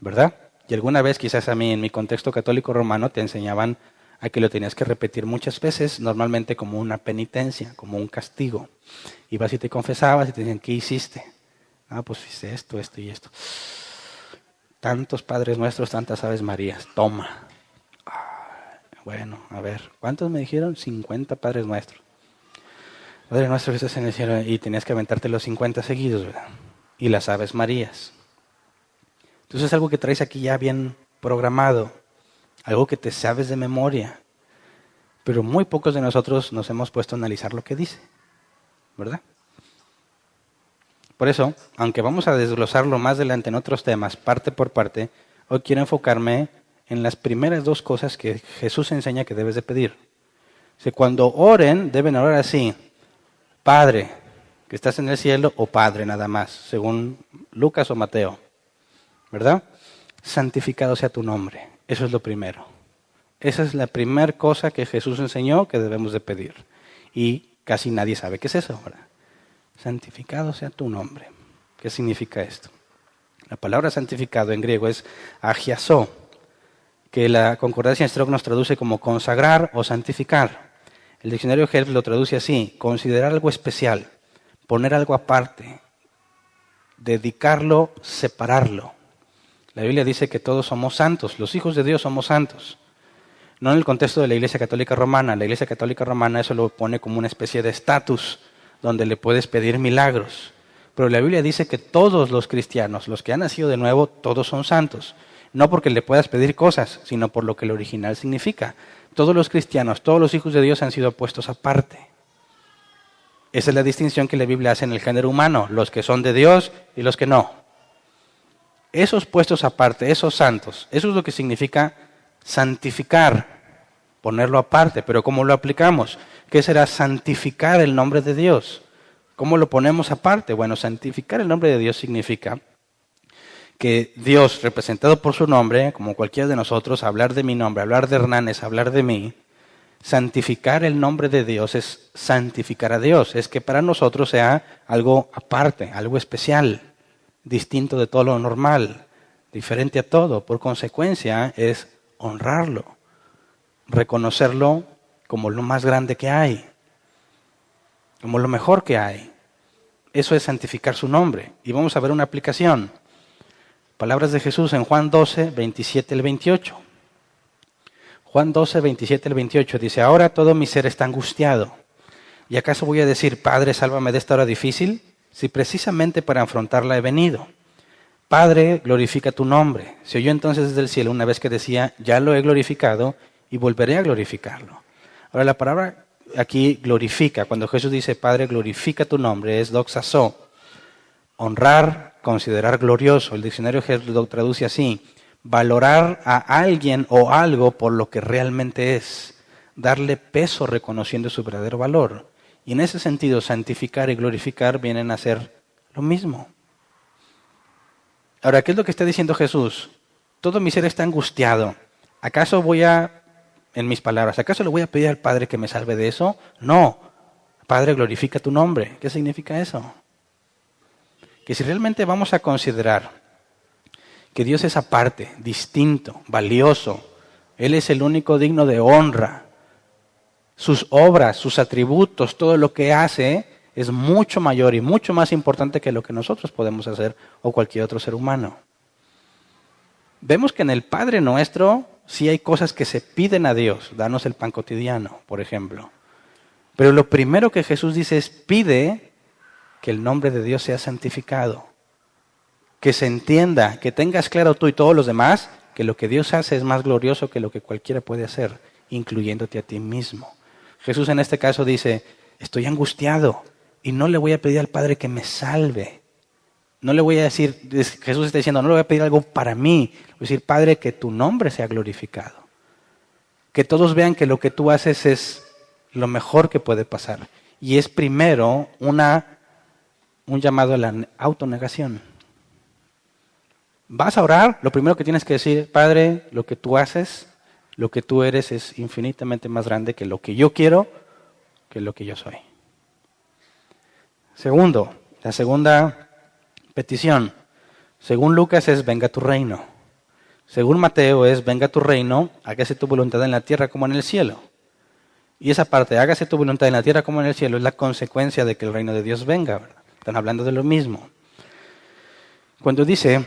¿verdad? Y alguna vez, quizás a mí, en mi contexto católico romano, te enseñaban a que lo tenías que repetir muchas veces, normalmente como una penitencia, como un castigo. Ibas y te confesabas y te decían, ¿qué hiciste? Ah, pues hice esto, esto y esto. Tantos Padres Nuestros, tantas Aves Marías, toma. Bueno, a ver, ¿cuántos me dijeron? 50 Padres Nuestros. Padre Nuestro que estás en el cielo, y tenías que aventarte los 50 seguidos, ¿verdad? Y las Aves Marías. Entonces es algo que traes aquí ya bien programado, algo que te sabes de memoria, pero muy pocos de nosotros nos hemos puesto a analizar lo que dice, ¿verdad? Por eso, aunque vamos a desglosarlo más adelante en otros temas, parte por parte, hoy quiero enfocarme en las primeras dos cosas que Jesús enseña que debes de pedir. Si cuando oren, deben orar así, Padre, que estás en el cielo, o Padre nada más, según Lucas o Mateo, ¿verdad? Santificado sea tu nombre. Eso es lo primero. Esa es la primera cosa que Jesús enseñó que debemos de pedir. Y casi nadie sabe qué es eso, ¿verdad? Santificado sea tu nombre. ¿Qué significa esto? La palabra santificado en griego es agiasó, que la concordancia Strong nos traduce como consagrar o santificar. El diccionario Help lo traduce así, considerar algo especial, poner algo aparte, dedicarlo, separarlo. La Biblia dice que todos somos santos, los hijos de Dios somos santos. No en el contexto de la Iglesia Católica Romana. La Iglesia Católica Romana eso lo pone como una especie de estatus donde le puedes pedir milagros. Pero la Biblia dice que todos los cristianos, los que han nacido de nuevo, todos son santos. No porque le puedas pedir cosas, sino por lo que el original significa. Todos los cristianos, todos los hijos de Dios han sido puestos aparte. Esa es la distinción que la Biblia hace en el género humano, los que son de Dios y los que no. Esos puestos aparte, esos santos, eso es lo que significa santificar, ponerlo aparte. Pero ¿cómo lo aplicamos? ¿Qué será santificar el nombre de Dios? ¿Cómo lo ponemos aparte? Bueno, santificar el nombre de Dios significa que Dios, representado por su nombre, como cualquiera de nosotros, hablar de mi nombre, hablar de Hernández, hablar de mí, santificar el nombre de Dios es santificar a Dios, es que para nosotros sea algo aparte, algo especial, distinto de todo lo normal, diferente a todo. Por consecuencia, es honrarlo, reconocerlo como lo más grande que hay, como lo mejor que hay. Eso es santificar su nombre. Y vamos a ver una aplicación. Palabras de Jesús en Juan 12, 27 al 28. Juan 12, 27 al 28 dice, ahora todo mi ser está angustiado. ¿Y acaso voy a decir, Padre, sálvame de esta hora difícil? Si precisamente para afrontarla he venido. Padre, glorifica tu nombre. Se oyó entonces desde el cielo una vez que decía, ya lo he glorificado y volveré a glorificarlo. Ahora la palabra aquí glorifica, cuando Jesús dice, Padre, glorifica tu nombre, es doxasó. Honrar, considerar glorioso. El diccionario lo traduce así. Valorar a alguien o algo por lo que realmente es. Darle peso reconociendo su verdadero valor. Y en ese sentido, santificar y glorificar vienen a ser lo mismo. Ahora, ¿qué es lo que está diciendo Jesús? Todo mi ser está angustiado. ¿Acaso en mis palabras, ¿acaso le voy a pedir al Padre que me salve de eso? No. Padre, glorifica tu nombre. ¿Qué significa eso? Que si realmente vamos a considerar que Dios es aparte, distinto, valioso, Él es el único digno de honra, sus obras, sus atributos, todo lo que hace es mucho mayor y mucho más importante que lo que nosotros podemos hacer o cualquier otro ser humano. Vemos que en el Padre Nuestro sí hay cosas que se piden a Dios, danos el pan cotidiano, por ejemplo. Pero lo primero que Jesús dice es pide que el nombre de Dios sea santificado, que se entienda, que tengas claro tú y todos los demás que lo que Dios hace es más glorioso que lo que cualquiera puede hacer, incluyéndote a ti mismo. Jesús en este caso dice, estoy angustiado y no le voy a pedir al Padre que me salve. No le voy a decir, Jesús está diciendo, no le voy a pedir algo para mí. Le voy a decir, Padre, que tu nombre sea glorificado. Que todos vean que lo que tú haces es lo mejor que puede pasar. Y es primero un llamado a la autonegación. Vas a orar, lo primero que tienes que decir, Padre, lo que tú haces, lo que tú eres es infinitamente más grande que lo que yo quiero que lo que yo soy. Segundo, la segunda petición, según Lucas es venga tu reino. Según Mateo es venga tu reino, hágase tu voluntad en la tierra como en el cielo. Y esa parte, hágase tu voluntad en la tierra como en el cielo, es la consecuencia de que el reino de Dios venga, ¿verdad? Están hablando de lo mismo. Cuando dice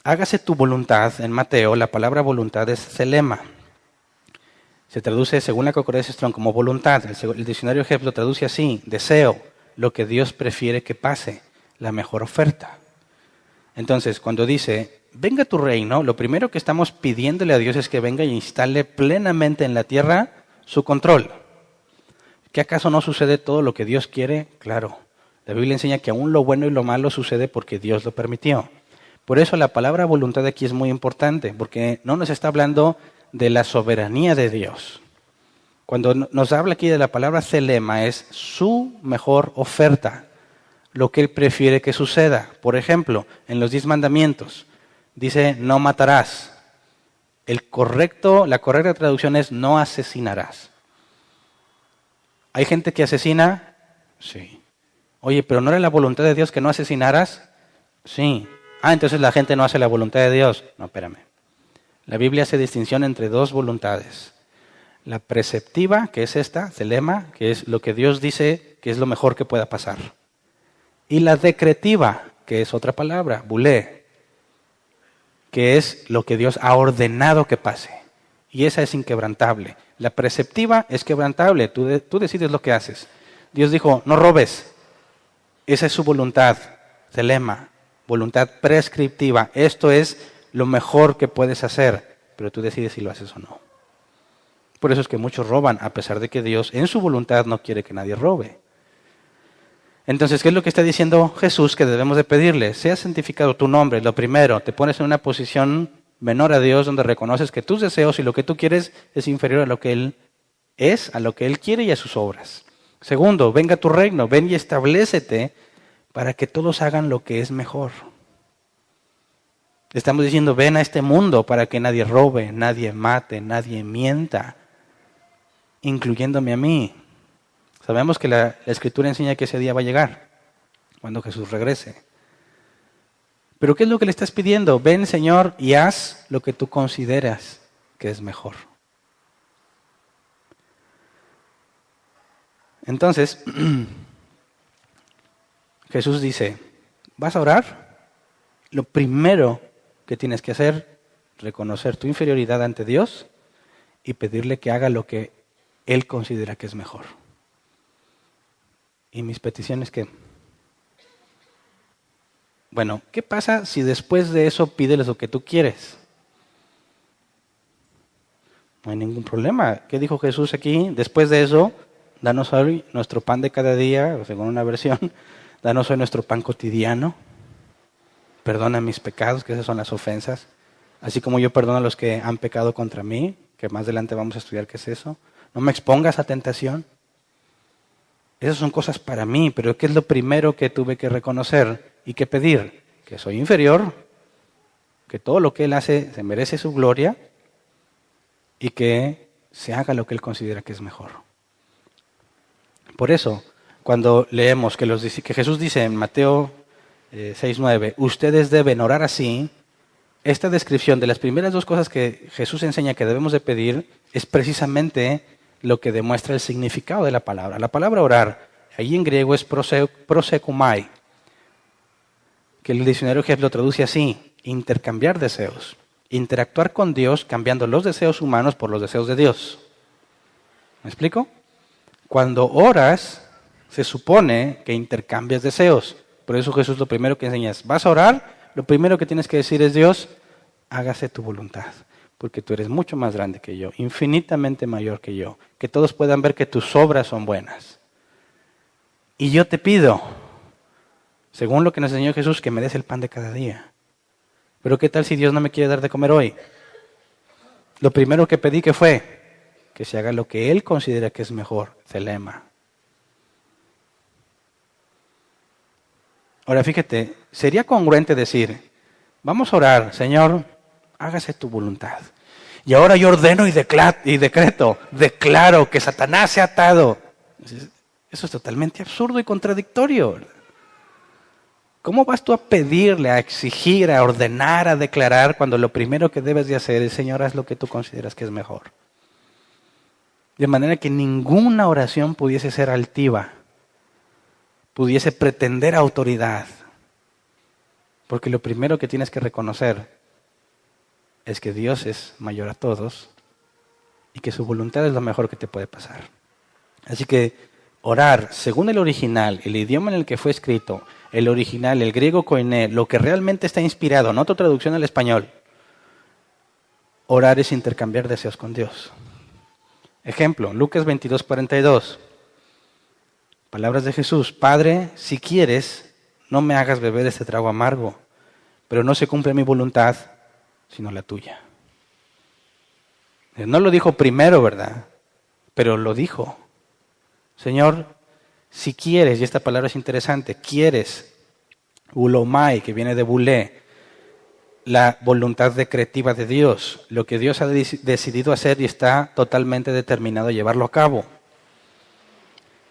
hágase tu voluntad, en Mateo, la palabra voluntad es celema. Se traduce, según la Concordance Strong, como voluntad. El diccionario Jeff lo traduce así, deseo, lo que Dios prefiere que pase, la mejor oferta. Entonces, cuando dice, venga tu reino, lo primero que estamos pidiéndole a Dios es que venga y instale plenamente en la tierra su control. ¿Qué acaso no sucede todo lo que Dios quiere? Claro. La Biblia enseña que aún lo bueno y lo malo sucede porque Dios lo permitió. Por eso la palabra voluntad aquí es muy importante, porque no nos está hablando de la soberanía de Dios. Cuando nos habla aquí de la palabra celema, es su mejor oferta, lo que Él prefiere que suceda. Por ejemplo, en los 10 mandamientos, dice no matarás. La correcta traducción es no asesinarás. ¿Hay gente que asesina? Sí. Oye, ¿pero no era la voluntad de Dios que no asesinaras? Sí. Entonces la gente no hace la voluntad de Dios. No, espérame. La Biblia hace distinción entre dos voluntades. La preceptiva, que es esta, celema, que es lo que Dios dice que es lo mejor que pueda pasar. Y la decretiva, que es otra palabra, bulé, que es lo que Dios ha ordenado que pase. Y esa es inquebrantable. La preceptiva es quebrantable, tú decides lo que haces. Dios dijo, no robes. Esa es su voluntad, celema, voluntad prescriptiva. Esto es lo mejor que puedes hacer, pero tú decides si lo haces o no. Por eso es que muchos roban, a pesar de que Dios en su voluntad no quiere que nadie robe. Entonces, ¿qué es lo que está diciendo Jesús que debemos de pedirle? Sea santificado tu nombre, lo primero, te pones en una posición menor a Dios donde reconoces que tus deseos y lo que tú quieres es inferior a lo que Él es, a lo que Él quiere y a sus obras. Segundo, venga tu reino, ven y establécete para que todos hagan lo que es mejor. Estamos diciendo, ven a este mundo para que nadie robe, nadie mate, nadie mienta, incluyéndome a mí. Sabemos que la Escritura enseña que ese día va a llegar, cuando Jesús regrese. Pero ¿qué es lo que le estás pidiendo? Ven, Señor, y haz lo que tú consideras que es mejor. Entonces, Jesús dice, ¿vas a orar? Lo primero que tienes que hacer, reconocer tu inferioridad ante Dios y pedirle que haga lo que Él considera que es mejor. ¿Y mis peticiones qué? Bueno, ¿qué pasa si después de eso pídeles lo que tú quieres? No hay ningún problema. ¿Qué dijo Jesús aquí? Después de eso, danos hoy nuestro pan de cada día, o según una versión, danos hoy nuestro pan cotidiano. Perdona mis pecados, que esas son las ofensas. Así como yo perdono a los que han pecado contra mí, que más adelante vamos a estudiar qué es eso. No me expongas a tentación. Esas son cosas para mí, pero ¿qué es lo primero que tuve que reconocer y que pedir? Que soy inferior, que todo lo que Él hace se merece su gloria y que se haga lo que Él considera que es mejor. Por eso, cuando leemos que Jesús dice en Mateo 6:9, ustedes deben orar así, esta descripción de las primeras dos cosas que Jesús enseña que debemos de pedir es precisamente lo que demuestra el significado de la palabra. La palabra orar, ahí en griego es prosekumai, que el diccionario Jeff lo traduce así, intercambiar deseos, interactuar con Dios cambiando los deseos humanos por los deseos de Dios. ¿Me explico? Cuando oras, se supone que intercambias deseos. Por eso Jesús lo primero que enseña es, vas a orar, lo primero que tienes que decir es, Dios, hágase tu voluntad. Porque tú eres mucho más grande que yo, infinitamente mayor que yo, que todos puedan ver que tus obras son buenas. Y yo te pido, según lo que nos enseñó Jesús, que me des el pan de cada día. Pero ¿qué tal si Dios no me quiere dar de comer hoy? Lo primero que pedí, ¿qué fue? Que se haga lo que Él considera que es mejor, celema. Ahora fíjate, sería congruente decir, vamos a orar, Señor, hágase tu voluntad. Y ahora yo ordeno y decreto que Satanás sea atado. Eso es totalmente absurdo y contradictorio. ¿Cómo vas tú a pedirle, a exigir, a ordenar, a declarar cuando lo primero que debes de hacer es, Señor, haz lo que tú consideras que es mejor? De manera que ninguna oración pudiese ser altiva, pudiese pretender autoridad. Porque lo primero que tienes que reconocer es que Dios es mayor a todos y que su voluntad es lo mejor que te puede pasar. Así que orar según el original, el idioma en el que fue escrito, el original, el griego koiné, lo que realmente está inspirado, no tu traducción al español. Orar es intercambiar deseos con Dios. Ejemplo, Lucas 22:42. Palabras de Jesús: Padre, si quieres, no me hagas beber este trago amargo, pero no se cumple mi voluntad, sino la tuya. No lo dijo primero, ¿verdad? Pero lo dijo. Señor, si quieres, y esta palabra es interesante, quieres, ulomai, que viene de bulé, la voluntad decretiva de Dios, lo que Dios ha decidido hacer y está totalmente determinado a llevarlo a cabo.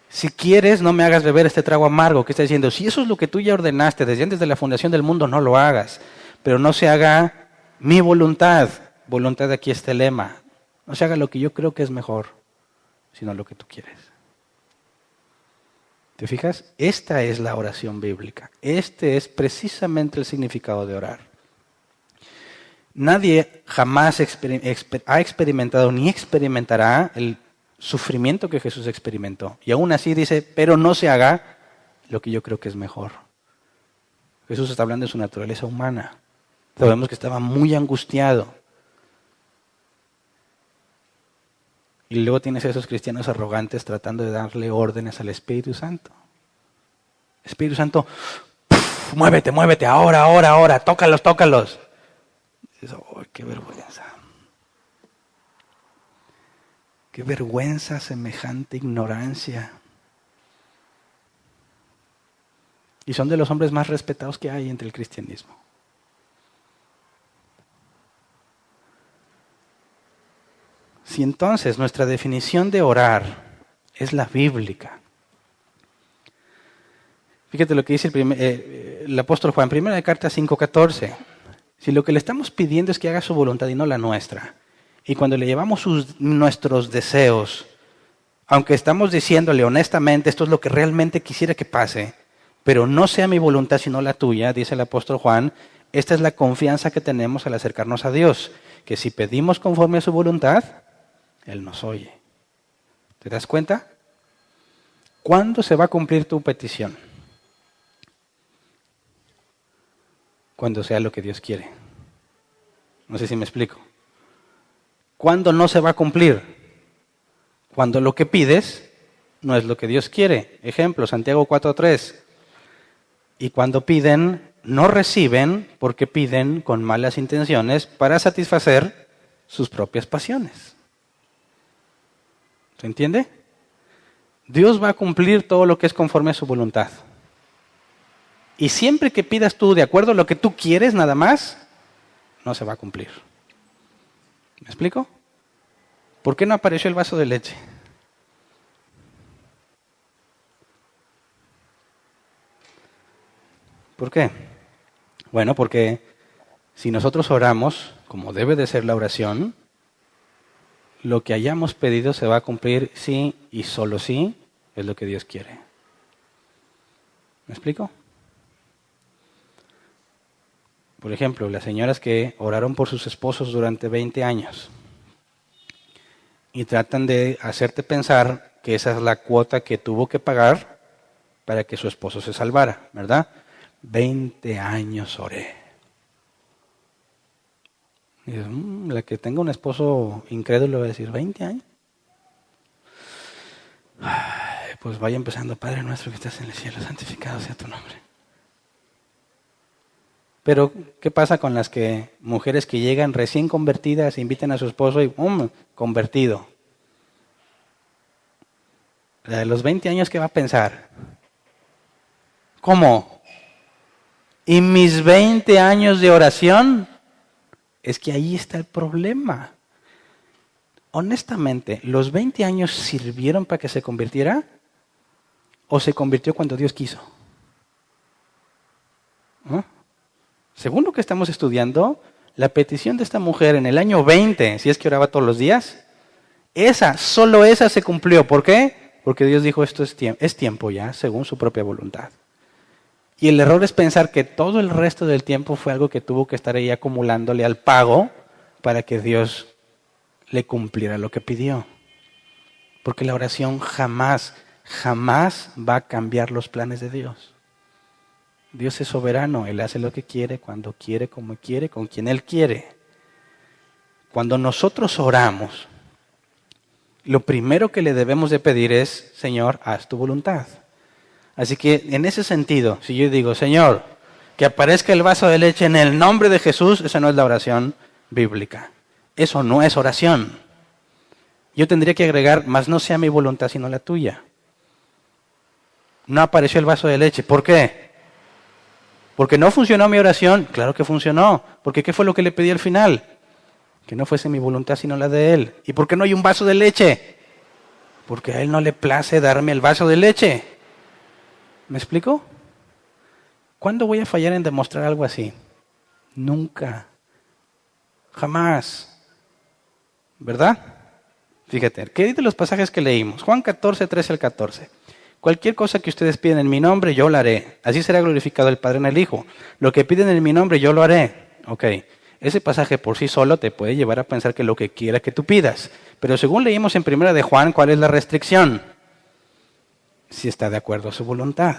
Si quieres, no me hagas beber este trago amargo. ¿Qué está diciendo? Si eso es lo que tú ya ordenaste desde antes de la fundación del mundo, no lo hagas. Pero no se haga mi voluntad. Voluntad, aquí está el lema. No se haga lo que yo creo que es mejor, sino lo que tú quieres. ¿Te fijas? Esta es la oración bíblica. Este es precisamente el significado de orar. Nadie jamás ha experimentado ni experimentará el sufrimiento que Jesús experimentó. Y aún así dice, pero no se haga lo que yo creo que es mejor. Jesús está hablando de su naturaleza humana. Sabemos que estaba muy angustiado. Y luego tienes a esos cristianos arrogantes tratando de darle órdenes al Espíritu Santo. Espíritu Santo, muévete, muévete, ahora, tócalos. Dices, oh, qué vergüenza. Qué vergüenza semejante ignorancia. Y son de los hombres más respetados que hay entre el cristianismo. Si entonces nuestra definición de orar es la bíblica. Fíjate lo que dice el apóstol Juan, primera carta 5:14. Si lo que le estamos pidiendo es que haga su voluntad y no la nuestra, y cuando le llevamos nuestros deseos, aunque estamos diciéndole honestamente, esto es lo que realmente quisiera que pase, pero no sea mi voluntad sino la tuya, dice el apóstol Juan, esta es la confianza que tenemos al acercarnos a Dios, que si pedimos conforme a su voluntad, Él nos oye. ¿Te das cuenta? ¿Cuándo se va a cumplir tu petición? Cuando sea lo que Dios quiere. No sé si me explico. ¿Cuándo no se va a cumplir? Cuando lo que pides no es lo que Dios quiere. Ejemplo, Santiago 4:3. Y cuando piden, no reciben porque piden con malas intenciones para satisfacer sus propias pasiones. ¿Se entiende? Dios va a cumplir todo lo que es conforme a su voluntad. Y siempre que pidas tú de acuerdo a lo que tú quieres nada más, no se va a cumplir. ¿Me explico? ¿Por qué no apareció el vaso de leche? ¿Por qué? Bueno, porque si nosotros oramos, como debe de ser la oración, lo que hayamos pedido se va a cumplir sí y solo sí es lo que Dios quiere. ¿Me explico? Por ejemplo, las señoras que oraron por sus esposos durante 20 años y tratan de hacerte pensar que esa es la cuota que tuvo que pagar para que su esposo se salvara, ¿verdad? 20 años oré. Y dices, la que tenga un esposo incrédulo va a decir, ¿20 años? Ay, pues vaya empezando, Padre nuestro que estás en el cielo, santificado sea tu nombre. Pero, ¿qué pasa con las mujeres que llegan recién convertidas, invitan a su esposo y convertido? La de los 20 años, ¿qué va a pensar? ¿Cómo? ¿Y mis 20 años de oración? Es que ahí está el problema. Honestamente, ¿los 20 años sirvieron para que se convirtiera? o se convirtió cuando Dios quiso? ¿No? Según lo que estamos estudiando, la petición de esta mujer en el año 20, si es que oraba todos los días, solo esa se cumplió. ¿Por qué? Porque Dios dijo, esto es tiempo ya, según su propia voluntad. Y el error es pensar que todo el resto del tiempo fue algo que tuvo que estar ahí acumulándole al pago para que Dios le cumpliera lo que pidió. Porque la oración jamás va a cambiar los planes de Dios. Dios es soberano, Él hace lo que quiere, cuando quiere, como quiere, con quien Él quiere. Cuando nosotros oramos, lo primero que le debemos de pedir es, Señor, haz tu voluntad. Así que en ese sentido, si yo digo, Señor, que aparezca el vaso de leche en el nombre de Jesús, esa no es la oración bíblica. Eso no es oración. Yo tendría que agregar, mas no sea mi voluntad sino la tuya. No apareció el vaso de leche. ¿Por qué? ¿Porque no funcionó mi oración? Claro que funcionó. Porque ¿qué fue lo que le pedí al final? Que no fuese mi voluntad sino la de Él. ¿Y por qué no hay un vaso de leche? Porque a Él no le place darme el vaso de leche. ¿Me explico? ¿Cuándo voy a fallar en demostrar algo así? Nunca. Jamás. ¿Verdad? Fíjate, ¿qué dice los pasajes que leímos? Juan 14, 13 al 14. Cualquier cosa que ustedes piden en mi nombre, yo la haré. Así será glorificado el Padre en el Hijo. Lo que piden en mi nombre, yo lo haré. Ok, ese pasaje por sí solo te puede llevar a pensar que lo que quiera que tú pidas. Pero según leímos en 1 de Juan, ¿cuál es la restricción? Si está de acuerdo a su voluntad.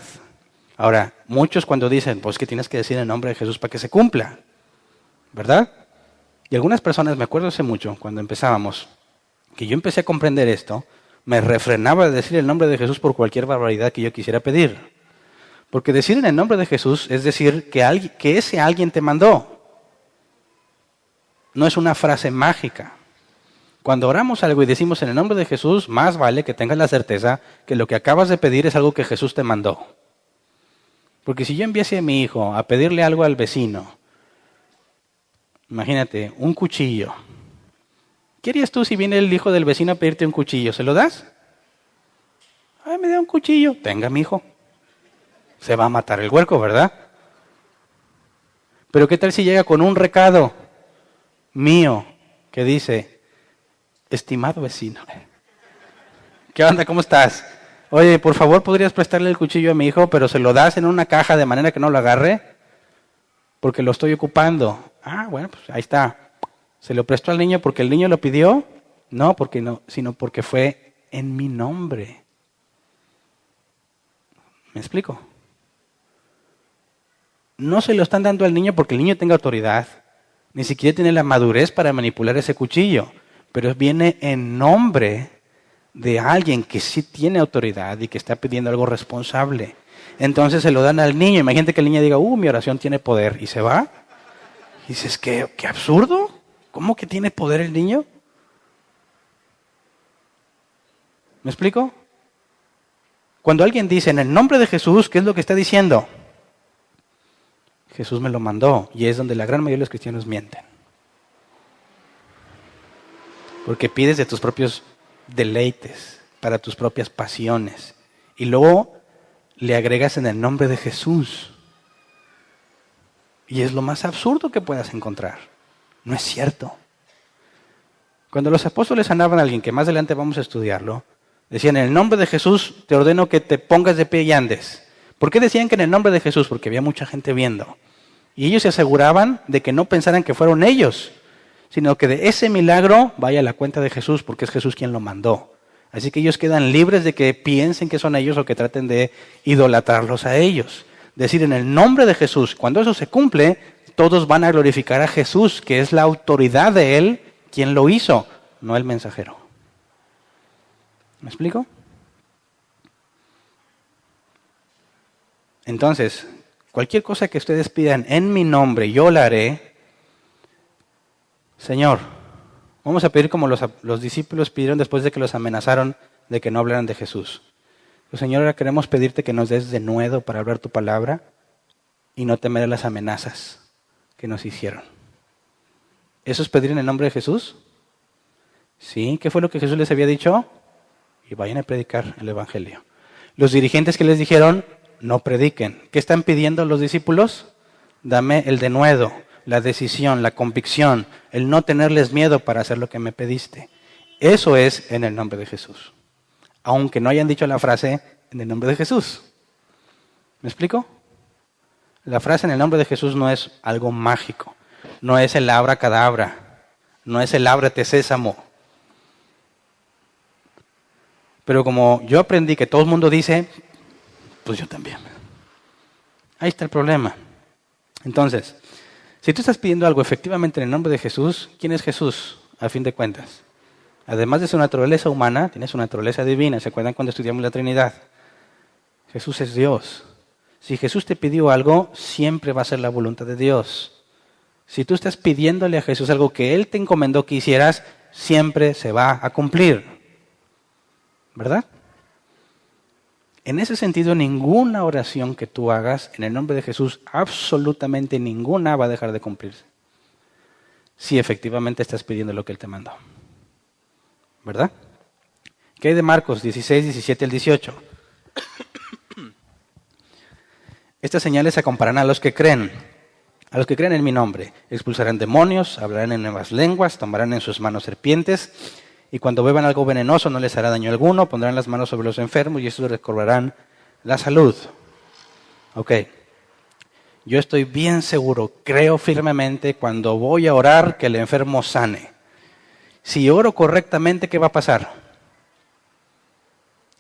Ahora, muchos cuando dicen, pues que tienes que decir en nombre de Jesús para que se cumpla. ¿Verdad? Y algunas personas, me acuerdo hace mucho, cuando empezábamos, que yo empecé a comprender esto, me refrenaba de decir el nombre de Jesús por cualquier barbaridad que yo quisiera pedir. Porque decir en el nombre de Jesús es decir que ese alguien te mandó. No es una frase mágica. Cuando oramos algo y decimos en el nombre de Jesús, más vale que tengas la certeza que lo que acabas de pedir es algo que Jesús te mandó. Porque si yo enviase a mi hijo a pedirle algo al vecino, imagínate, un cuchillo. ¿Qué harías tú si viene el hijo del vecino a pedirte un cuchillo? ¿Se lo das? Ay, me da un cuchillo. Tenga, mi hijo. Se va a matar el huerco, ¿verdad? Pero ¿qué tal si llega con un recado mío que dice, estimado vecino, ¿qué onda? ¿Cómo estás? Oye, por favor, ¿podrías prestarle el cuchillo a mi hijo, pero se lo das en una caja de manera que no lo agarre? Porque lo estoy ocupando. Ah, bueno, pues ahí está. ¿Se lo prestó al niño porque el niño lo pidió? No, sino porque fue en mi nombre. ¿Me explico? No se lo están dando al niño porque el niño tenga autoridad. Ni siquiera tiene la madurez para manipular ese cuchillo. Pero viene en nombre de alguien que sí tiene autoridad y que está pidiendo algo responsable. Entonces se lo dan al niño. Imagínate que el niño diga, mi oración tiene poder. Y se va. Y dices, qué absurdo. ¿Cómo que tiene poder el niño? ¿Me explico? Cuando alguien dice en el nombre de Jesús, ¿qué es lo que está diciendo? Jesús me lo mandó. Y es donde la gran mayoría de los cristianos mienten. Porque pides de tus propios deleites, para tus propias pasiones. Y luego le agregas en el nombre de Jesús. Y es lo más absurdo que puedas encontrar. No es cierto. Cuando los apóstoles sanaban a alguien, que más adelante vamos a estudiarlo, decían, en el nombre de Jesús te ordeno que te pongas de pie y andes. ¿Por qué decían que en el nombre de Jesús? Porque había mucha gente viendo. Y ellos se aseguraban de que no pensaran que fueron ellos, sino que de ese milagro vaya a la cuenta de Jesús, porque es Jesús quien lo mandó. Así que ellos quedan libres de que piensen que son ellos o que traten de idolatrarlos a ellos. Decir en el nombre de Jesús, cuando eso se cumple, todos van a glorificar a Jesús, que es la autoridad de Él quien lo hizo, no el mensajero. ¿Me explico? Entonces, cualquier cosa que ustedes pidan en mi nombre, yo la haré. Señor, vamos a pedir como los discípulos pidieron después de que los amenazaron de que no hablaran de Jesús. Pues, Señor, ahora queremos pedirte que nos des denuedo para hablar tu palabra y no temer a las amenazas que nos hicieron. ¿Eso es pedir en el nombre de Jesús? Sí. ¿Qué fue lo que Jesús les había dicho? Y vayan a predicar el Evangelio. Los dirigentes que les dijeron, no prediquen. ¿Qué están pidiendo los discípulos? Dame el denuedo, la decisión, la convicción, el no tenerles miedo para hacer lo que me pediste. Eso es en el nombre de Jesús. Aunque no hayan dicho la frase en el nombre de Jesús. ¿Me explico? La frase en el nombre de Jesús no es algo mágico. No es el abracadabra. No es el ábrete sésamo. Pero como yo aprendí que todo el mundo dice, pues yo también. Ahí está el problema. Entonces, si tú estás pidiendo algo efectivamente en el nombre de Jesús, ¿quién es Jesús, a fin de cuentas? Además de su naturaleza humana, tiene su naturaleza divina. ¿Se acuerdan cuando estudiamos la Trinidad? Jesús es Dios. Si Jesús te pidió algo, siempre va a ser la voluntad de Dios. Si tú estás pidiéndole a Jesús algo que Él te encomendó que hicieras, siempre se va a cumplir. ¿Verdad? En ese sentido, ninguna oración que tú hagas en el nombre de Jesús, absolutamente ninguna va a dejar de cumplirse. Si efectivamente estás pidiendo lo que Él te mandó. ¿Verdad? ¿Qué hay de Marcos 16, 17 al 18? Estas señales se acompararán a los que creen en mi nombre. Expulsarán demonios, hablarán en nuevas lenguas, tomarán en sus manos serpientes, y cuando beban algo venenoso no les hará daño alguno, pondrán las manos sobre los enfermos y estos recobrarán la salud. Ok. Yo estoy bien seguro, creo firmemente cuando voy a orar que el enfermo sane. Si oro correctamente, ¿qué va a pasar?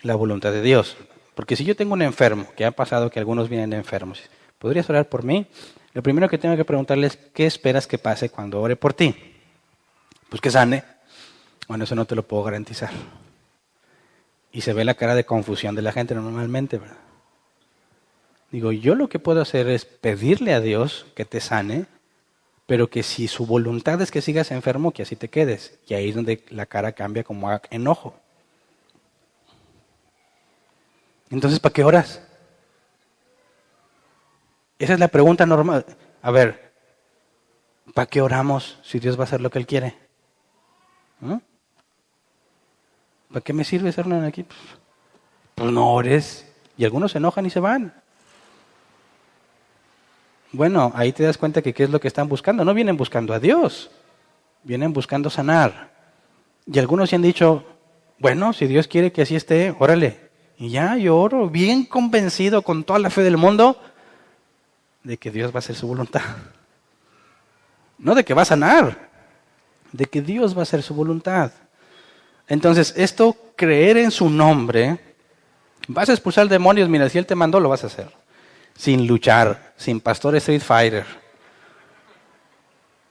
La voluntad de Dios. Porque si yo tengo un enfermo, que ha pasado que algunos vienen enfermos, ¿podrías orar por mí? Lo primero que tengo que preguntarles, ¿qué esperas que pase cuando ore por ti? Pues que sane. Bueno, eso no te lo puedo garantizar. Y se ve la cara de confusión de la gente normalmente, ¿verdad? Digo, yo lo que puedo hacer es pedirle a Dios que te sane, pero que si su voluntad es que sigas enfermo, que así te quedes. Y ahí es donde la cara cambia como a enojo. Entonces, ¿para qué oras? Esa es la pregunta normal. A ver, ¿para qué oramos si Dios va a hacer lo que Él quiere? ¿No? ¿Para qué me sirve ser una aquí? Pues no ores. Y algunos se enojan y se van. Bueno, ahí te das cuenta que qué es lo que están buscando. No vienen buscando a Dios. Vienen buscando sanar. Y algunos se han dicho, bueno, si Dios quiere que así esté, órale. Y ya, yo oro bien convencido con toda la fe del mundo de que Dios va a hacer su voluntad. No de que va a sanar, de que Dios va a hacer su voluntad. Entonces, esto, creer en su nombre, vas a expulsar demonios, mira, si Él te mandó, lo vas a hacer. Sin luchar, sin pastor Street Fighter.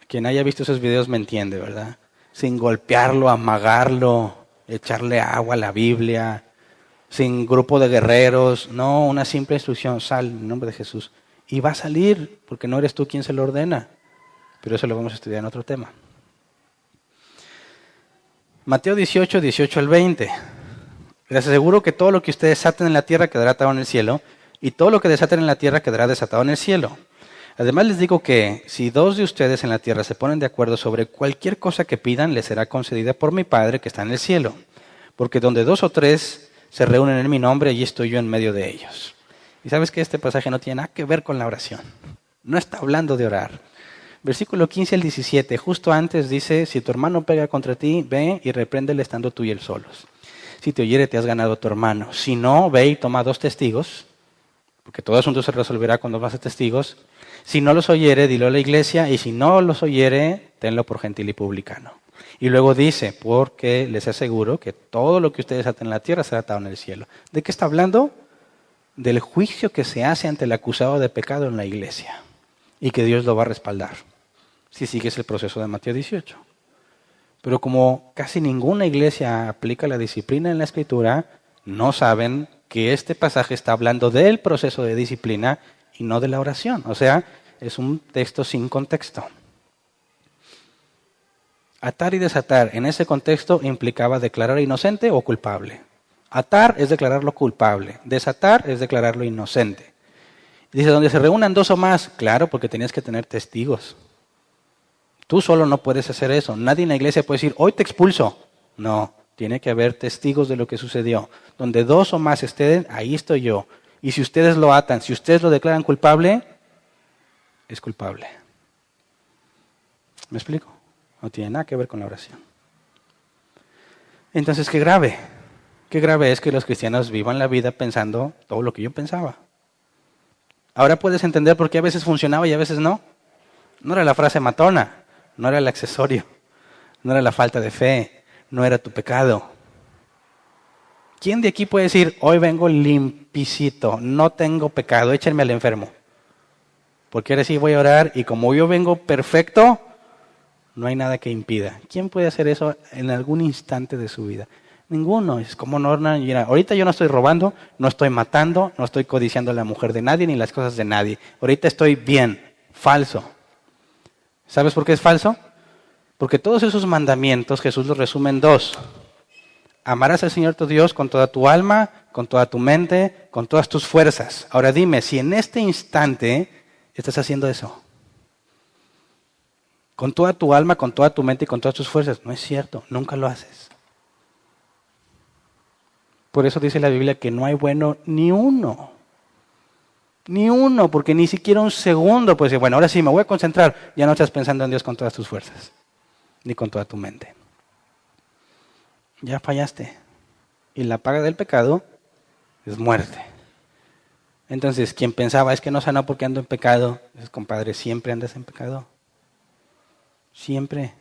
Quien haya visto esos videos me entiende, ¿verdad? Sin golpearlo, amagarlo, echarle agua a la Biblia, sin grupo de guerreros, no, una simple instrucción, sal en el nombre de Jesús. Y va a salir, porque no eres tú quien se lo ordena. Pero eso lo vamos a estudiar en otro tema. Mateo 18, 18 al 20. Les aseguro que todo lo que ustedes aten en la tierra quedará atado en el cielo, y todo lo que desaten en la tierra quedará desatado en el cielo. Además les digo que si dos de ustedes en la tierra se ponen de acuerdo sobre cualquier cosa que pidan, les será concedida por mi Padre que está en el cielo. Porque donde dos o tres se reúnen en mi nombre, allí estoy yo en medio de ellos. Y sabes que este pasaje no tiene nada que ver con la oración. No está hablando de orar. Versículo 15 al 17, justo antes dice, si tu hermano pega contra ti, ve y repréndele estando tú y él solos. Si te oyere, te has ganado a tu hermano. Si no, ve y toma 2 testigos, porque todo asunto se resolverá cuando vas a testigos. Si no los oyere, dilo a la iglesia, y si no los oyere, tenlo por gentil y publicano. Y luego dice, porque les aseguro que todo lo que ustedes aten en la tierra será atado en el cielo. ¿De qué está hablando? Del juicio que se hace ante el acusado de pecado en la iglesia. Y que Dios lo va a respaldar, si sigues el proceso de Mateo 18. Pero como casi ninguna iglesia aplica la disciplina en la Escritura, no saben que este pasaje está hablando del proceso de disciplina y no de la oración. O sea, es un texto sin contexto. Atar y desatar en ese contexto implicaba declarar inocente o culpable. Atar es declararlo culpable. Desatar es declararlo inocente. Dice, donde se reúnan 2 o más, claro, porque tenías que tener testigos. Tú solo no puedes hacer eso. Nadie en la iglesia puede decir, hoy te expulso. No, Tiene que haber testigos de lo que sucedió. Donde dos o más estén, ahí estoy yo. Y si ustedes lo atan, si ustedes lo declaran culpable, es culpable. ¿Me explico? No tiene nada que ver con la oración. Entonces, qué grave. Qué grave es que los cristianos vivan la vida pensando todo lo que yo pensaba. Ahora puedes entender por qué a veces funcionaba y a veces no. No era la frase matona, no era el accesorio, no era la falta de fe, no era tu pecado. ¿Quién de aquí puede decir, hoy vengo limpicito, no tengo pecado, échenme al enfermo? Porque ahora sí voy a orar y como yo vengo perfecto, no hay nada que impida. ¿Quién puede hacer eso en algún instante de su vida? Ninguno. Es como Norma. Ahorita yo no estoy robando, no estoy matando, no estoy codiciando a la mujer de nadie ni las cosas de nadie. Ahorita estoy bien. Falso. ¿Sabes por qué es falso? Porque todos esos mandamientos Jesús los resume en dos. Amarás al Señor tu Dios con toda tu alma, con toda tu mente, con todas tus fuerzas. Ahora dime, si en este instante estás haciendo eso, con toda tu alma, con toda tu mente y con todas tus fuerzas, no es cierto, nunca lo haces. Por eso dice la Biblia que no hay bueno ni uno. Ni uno, porque ni siquiera un segundo puedes decir, bueno, ahora sí me voy a concentrar. Ya no estás pensando en Dios con todas tus fuerzas, ni con toda tu mente. Ya fallaste. Y la paga del pecado es muerte. Entonces, quien pensaba, es que no sanó porque ando en pecado, es compadre, siempre andas en pecado. Siempre.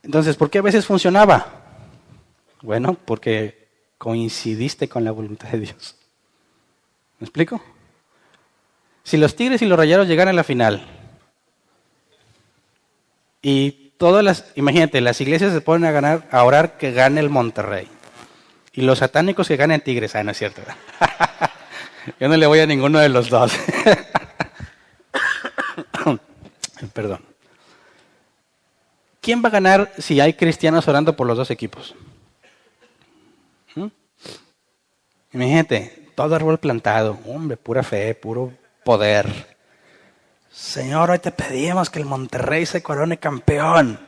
Entonces, ¿por qué a veces funcionaba? Bueno, porque coincidiste con la voluntad de Dios. ¿Me explico? Si los Tigres y los Rayados llegaran a la final y imagínate, las iglesias se ponen a orar que gane el Monterrey y los satánicos que ganen Tigres, no es cierto. Yo no le voy a ninguno de los dos. Perdón. ¿Quién va a ganar si hay cristianos orando por los dos equipos? Imagínate, todo árbol plantado, hombre, pura fe, puro poder. Señor, hoy te pedimos que el Monterrey se corone campeón.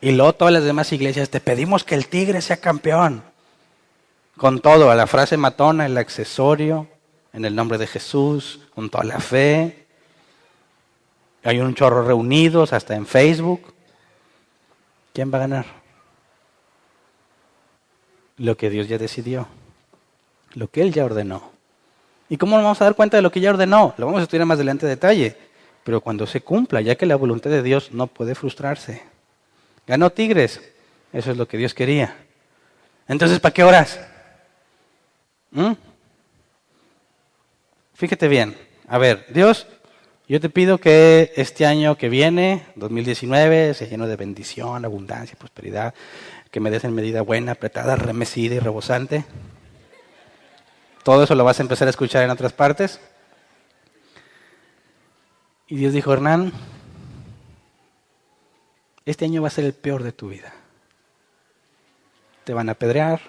Y luego todas las demás iglesias, te pedimos que el Tigre sea campeón. Con todo, a la frase matona, el accesorio, en el nombre de Jesús, con toda la fe. Hay un chorro reunidos, hasta en Facebook. ¿Quién va a ganar? Lo que Dios ya decidió. Lo que Él ya ordenó. ¿Y cómo nos vamos a dar cuenta de lo que ya ordenó? Lo vamos a estudiar más adelante en detalle. Pero cuando se cumpla, ya que la voluntad de Dios no puede frustrarse. Ganó Tigres. Eso es lo que Dios quería. Entonces, ¿para qué oras? Fíjate bien. A ver, Dios, yo te pido que este año que viene, 2019, sea lleno de bendición, abundancia, prosperidad, que me des en medida buena, apretada, remecida y rebosante. Todo eso lo vas a empezar a escuchar en otras partes. Y Dios dijo, Hernán, este año va a ser el peor de tu vida. Te van a apedrear,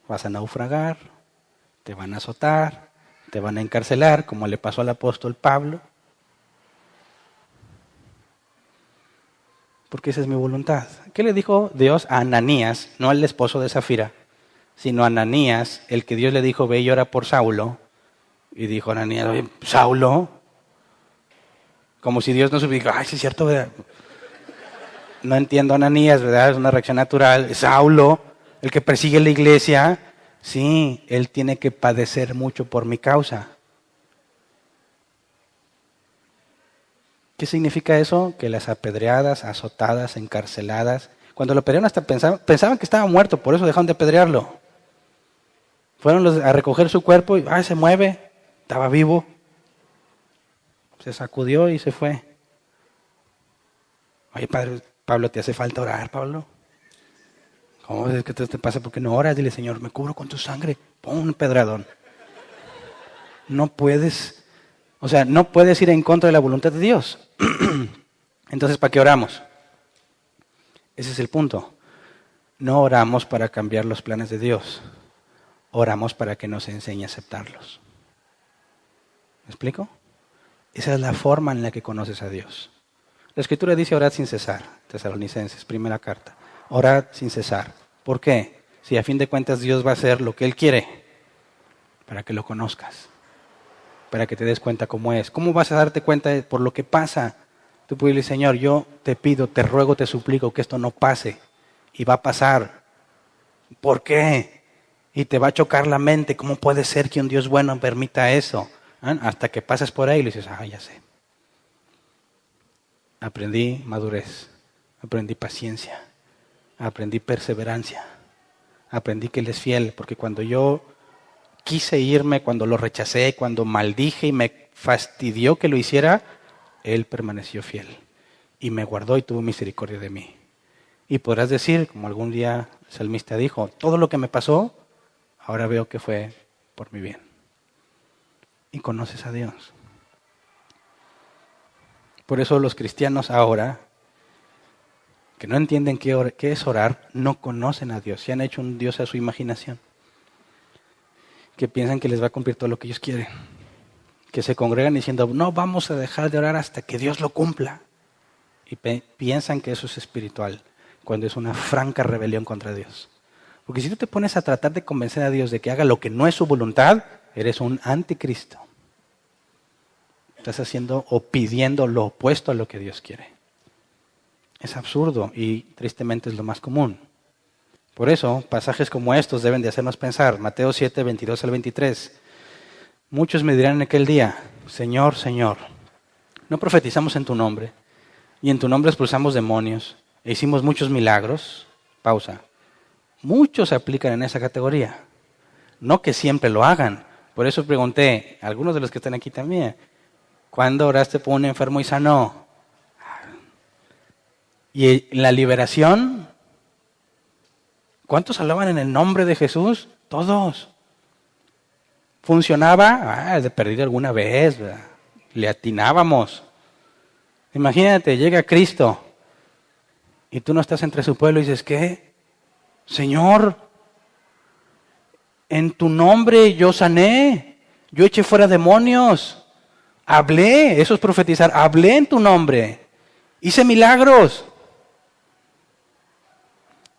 vas a naufragar, te van a azotar, te van a encarcelar, como le pasó al apóstol Pablo. Porque esa es mi voluntad. ¿Qué le dijo Dios a Ananías, no al esposo de Zafira, sino a Ananías, el que Dios le dijo, ve y ora por Saulo? Y dijo Ananías, ¿Saulo? Como si Dios no supiera, ay, sí es cierto, ¿verdad? No entiendo a Ananías, ¿verdad? Es una reacción natural. Saulo, el que persigue la iglesia, sí, él tiene que padecer mucho por mi causa. ¿Qué significa eso? Que las apedreadas, azotadas, encarceladas, cuando lo apedrearon hasta pensaban que estaba muerto, por eso dejaron de apedrearlo. Fueron a recoger su cuerpo y se mueve, estaba vivo. Se sacudió y se fue. Oye, padre, Pablo, ¿te hace falta orar, Pablo? ¿Cómo es que te pasa? ¿Por qué no oras? Dile, Señor, me cubro con tu sangre. Pon un pedradón. No puedes, no puedes ir en contra de la voluntad de Dios. Entonces, ¿para qué oramos? Ese es el punto. No oramos para cambiar los planes de Dios. Oramos para que nos enseñe a aceptarlos. ¿Me explico? Esa es la forma en la que conoces a Dios. La Escritura dice orad sin cesar, Tesalonicenses, primera carta. Orad sin cesar. ¿Por qué? Si a fin de cuentas Dios va a hacer lo que Él quiere, para que lo conozcas, para que te des cuenta cómo es. ¿Cómo vas a darte cuenta por lo que pasa? Tú puedes decir, Señor, yo te pido, te ruego, te suplico que esto no pase. Y va a pasar. ¿Por qué? Y te va a chocar la mente. ¿Cómo puede ser que un Dios bueno permita eso? Hasta que pasas por ahí y le dices, ya sé. Aprendí madurez, aprendí paciencia, aprendí perseverancia, aprendí que Él es fiel, porque cuando yo quise irme, cuando lo rechacé, cuando maldije y me fastidió que lo hiciera, Él permaneció fiel y me guardó y tuvo misericordia de mí. Y podrás decir, como algún día el salmista dijo, todo lo que me pasó, ahora veo que fue por mi bien. Y conoces a Dios. Por eso los cristianos ahora, que no entienden qué es orar, no conocen a Dios. Se han hecho un Dios a su imaginación. Que piensan que les va a cumplir todo lo que ellos quieren. Que se congregan diciendo, no vamos a dejar de orar hasta que Dios lo cumpla. Y piensan que eso es espiritual, cuando es una franca rebelión contra Dios. Porque si tú te pones a tratar de convencer a Dios de que haga lo que no es su voluntad, eres un anticristo. Estás haciendo o pidiendo lo opuesto a lo que Dios quiere. Es absurdo y tristemente es lo más común. Por eso, pasajes como estos deben de hacernos pensar. Mateo 7, 22 al 23. Muchos me dirán en aquel día, Señor, Señor, ¿no profetizamos en tu nombre? Y en tu nombre expulsamos demonios e hicimos muchos milagros. Pausa. Muchos se aplican en esa categoría. No que siempre lo hagan. Por eso pregunté, algunos de los que están aquí también, ¿cuándo oraste por un enfermo y sanó? Y en la liberación, ¿cuántos hablaban en el nombre de Jesús? Todos. ¿Funcionaba? De perdido alguna vez, ¿verdad? Le atinábamos. Imagínate, llega Cristo y tú no estás entre su pueblo y dices, ¿qué? Señor, en tu nombre yo sané, yo eché fuera demonios, hablé, eso es profetizar, hablé en tu nombre, hice milagros.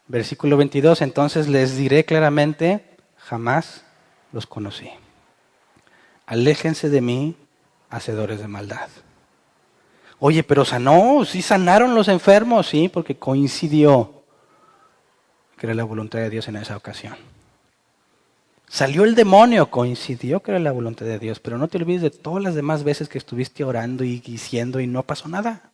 Versículo 22, entonces les diré claramente, jamás los conocí. Aléjense de mí, hacedores de maldad. Oye, pero sanó, sí sanaron los enfermos, sí, porque coincidió que era la voluntad de Dios en esa ocasión. Salió el demonio, coincidió que era la voluntad de Dios, pero no te olvides de todas las demás veces que estuviste orando y diciendo y no pasó nada.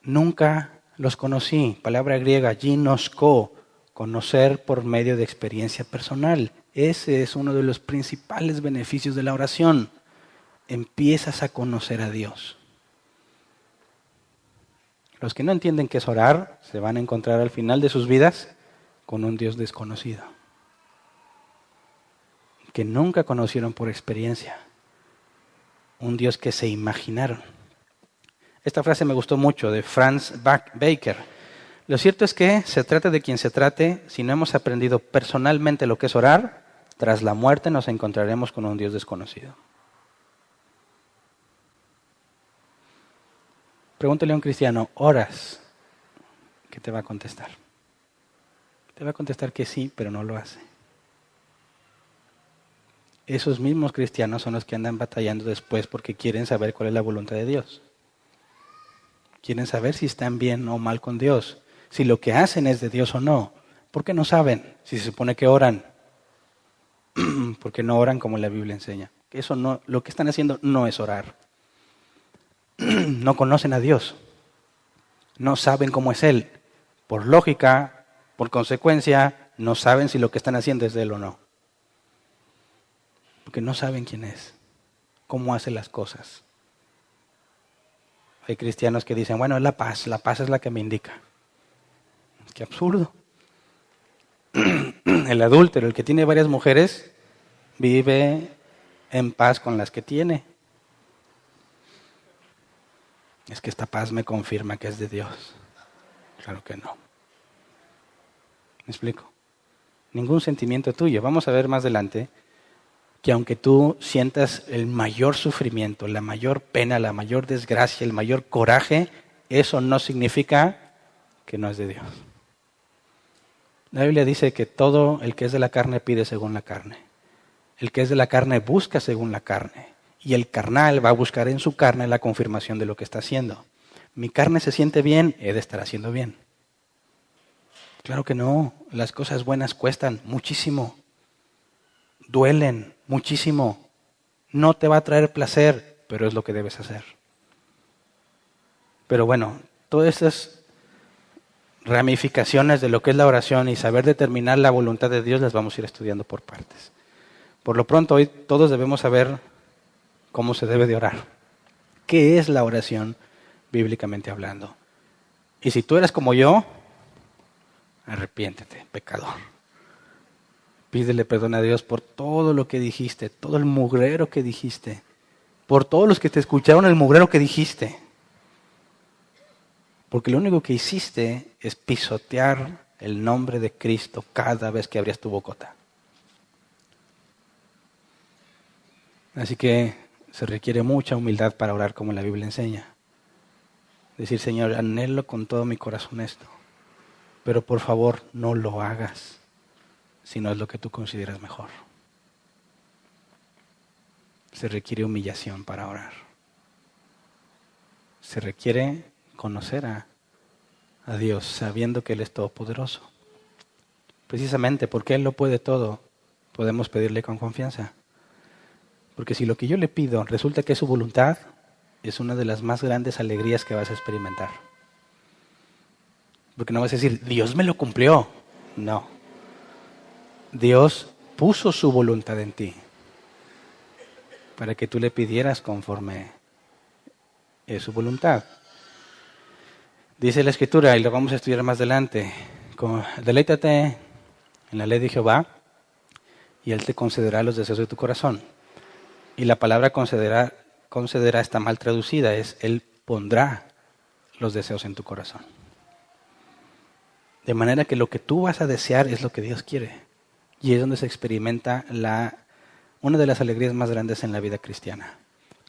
Nunca los conocí. Palabra griega, ginosko, conocer por medio de experiencia personal. Ese es uno de los principales beneficios de la oración. Empiezas a conocer a Dios. Los que no entienden qué es orar se van a encontrar al final de sus vidas con un Dios desconocido, que nunca conocieron por experiencia, un Dios que se imaginaron. Esta frase me gustó mucho, de Franz Baker. Lo cierto es que se trate de quien se trate, si no hemos aprendido personalmente lo que es orar, tras la muerte nos encontraremos con un Dios desconocido. Pregúntale a un cristiano, ¿oras? ¿Qué te va a contestar? Te va a contestar que sí, pero no lo hace. Esos mismos cristianos son los que andan batallando después porque quieren saber cuál es la voluntad de Dios. Quieren saber si están bien o mal con Dios, si lo que hacen es de Dios o no. ¿Por qué no saben? Si se supone que oran. Porque no oran como la Biblia enseña. Eso no, lo que están haciendo no es orar. No conocen a Dios. No saben cómo es Él. Por lógica, por consecuencia, no saben si lo que están haciendo es de Él o no. Porque no saben quién es, cómo hace las cosas. Hay cristianos que dicen, bueno, es la paz es la que me indica. Qué absurdo. El adúltero, el que tiene varias mujeres, vive en paz con las que tiene. Es que esta paz me confirma que es de Dios. Claro que no. ¿Me explico? Ningún sentimiento tuyo. Vamos a ver más adelante. que aunque tú sientas el mayor sufrimiento, la mayor pena, la mayor desgracia, el mayor coraje, eso no significa que no es de Dios. La Biblia dice que todo el que es de la carne pide según la carne. El que es de la carne busca según la carne. Y el carnal va a buscar en su carne la confirmación de lo que está haciendo. Mi carne se siente bien, he de estar haciendo bien. Claro que no, las cosas buenas cuestan muchísimo. Duelen muchísimo. No te va a traer placer, pero es lo que debes hacer. Pero bueno, todas estas ramificaciones de lo que es la oración y saber determinar la voluntad de Dios las vamos a ir estudiando por partes. Por lo pronto, hoy todos debemos saber cómo se debe de orar. ¿Qué es la oración bíblicamente hablando? Y si tú eres como yo, arrepiéntete, pecador. Pídele perdón a Dios por todo lo que dijiste, todo el mugrero que dijiste, por todos los que te escucharon el mugrero que dijiste. Porque lo único que hiciste es pisotear el nombre de Cristo cada vez que abrías tu bocota. Así que se requiere mucha humildad para orar como la Biblia enseña. Decir, Señor, anhelo con todo mi corazón esto, pero por favor no lo hagas si no es lo que tú consideras mejor. Se requiere humillación para orar. Se requiere conocer a Dios sabiendo que Él es todopoderoso. Precisamente porque Él lo puede todo, podemos pedirle con confianza. Porque si lo que yo le pido resulta que es su voluntad, es una de las más grandes alegrías que vas a experimentar. Porque no vas a decir, Dios me lo cumplió. No. Dios puso su voluntad en ti para que tú le pidieras conforme es su voluntad. Dice la Escritura, y lo vamos a estudiar más adelante, deleítate en la ley de Jehová y Él te concederá los deseos de tu corazón. Y la palabra concederá está mal traducida, es Él pondrá los deseos en tu corazón. De manera que lo que tú vas a desear es lo que Dios quiere. Y es donde se experimenta una de las alegrías más grandes en la vida cristiana.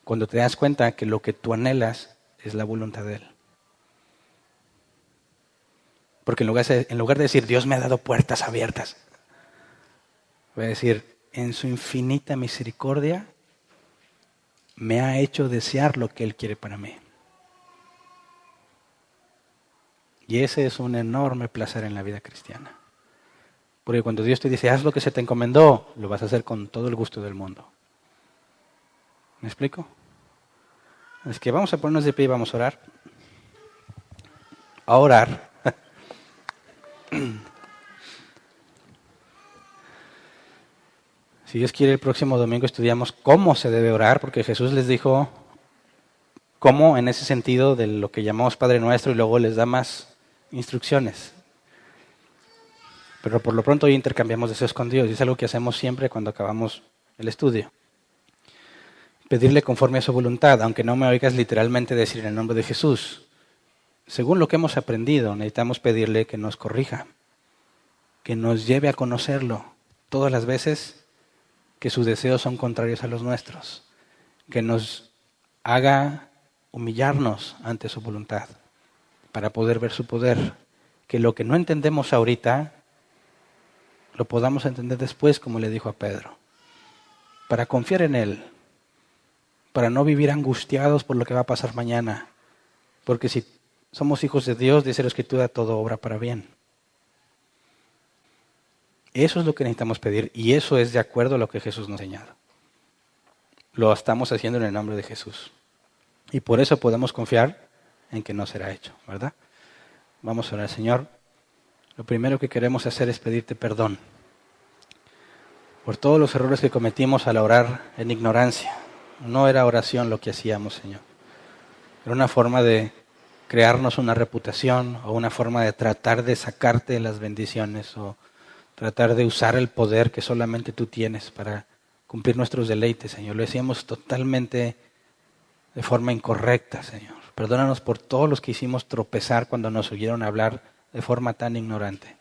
Cuando te das cuenta que lo que tú anhelas es la voluntad de Él. Porque en lugar de decir, Dios me ha dado puertas abiertas, voy a decir, en su infinita misericordia, me ha hecho desear lo que Él quiere para mí. Y ese es un enorme placer en la vida cristiana. Porque cuando Dios te dice, haz lo que se te encomendó, lo vas a hacer con todo el gusto del mundo. ¿Me explico? Es que vamos a ponernos de pie y vamos a orar. A orar. Si Dios quiere, el próximo domingo estudiamos cómo se debe orar, porque Jesús les dijo cómo en ese sentido de lo que llamamos Padre Nuestro y luego les da más instrucciones. Pero por lo pronto hoy intercambiamos deseos con Dios y es algo que hacemos siempre cuando acabamos el estudio. Pedirle conforme a su voluntad, aunque no me oigas literalmente decir en el nombre de Jesús. Según lo que hemos aprendido, necesitamos pedirle que nos corrija, que nos lleve a conocerlo todas las veces que sus deseos son contrarios a los nuestros, que nos haga humillarnos ante su voluntad para poder ver su poder, que lo que no entendemos ahorita lo podamos entender después, como le dijo a Pedro, para confiar en Él, para no vivir angustiados por lo que va a pasar mañana, porque si somos hijos de Dios, dice la Escritura, todo obra para bien. Eso es lo que necesitamos pedir y eso es de acuerdo a lo que Jesús nos ha enseñado. Lo estamos haciendo en el nombre de Jesús. Y por eso podemos confiar en que no será hecho, ¿verdad? Vamos a orar, Señor. Lo primero que queremos hacer es pedirte perdón por todos los errores que cometimos al orar en ignorancia. No era oración lo que hacíamos, Señor. Era una forma de crearnos una reputación o una forma de tratar de sacarte las bendiciones o tratar de usar el poder que solamente tú tienes para cumplir nuestros deleites, Señor. Lo hacíamos totalmente de forma incorrecta, Señor. Perdónanos por todos los que hicimos tropezar cuando nos oyeron hablar de forma tan ignorante.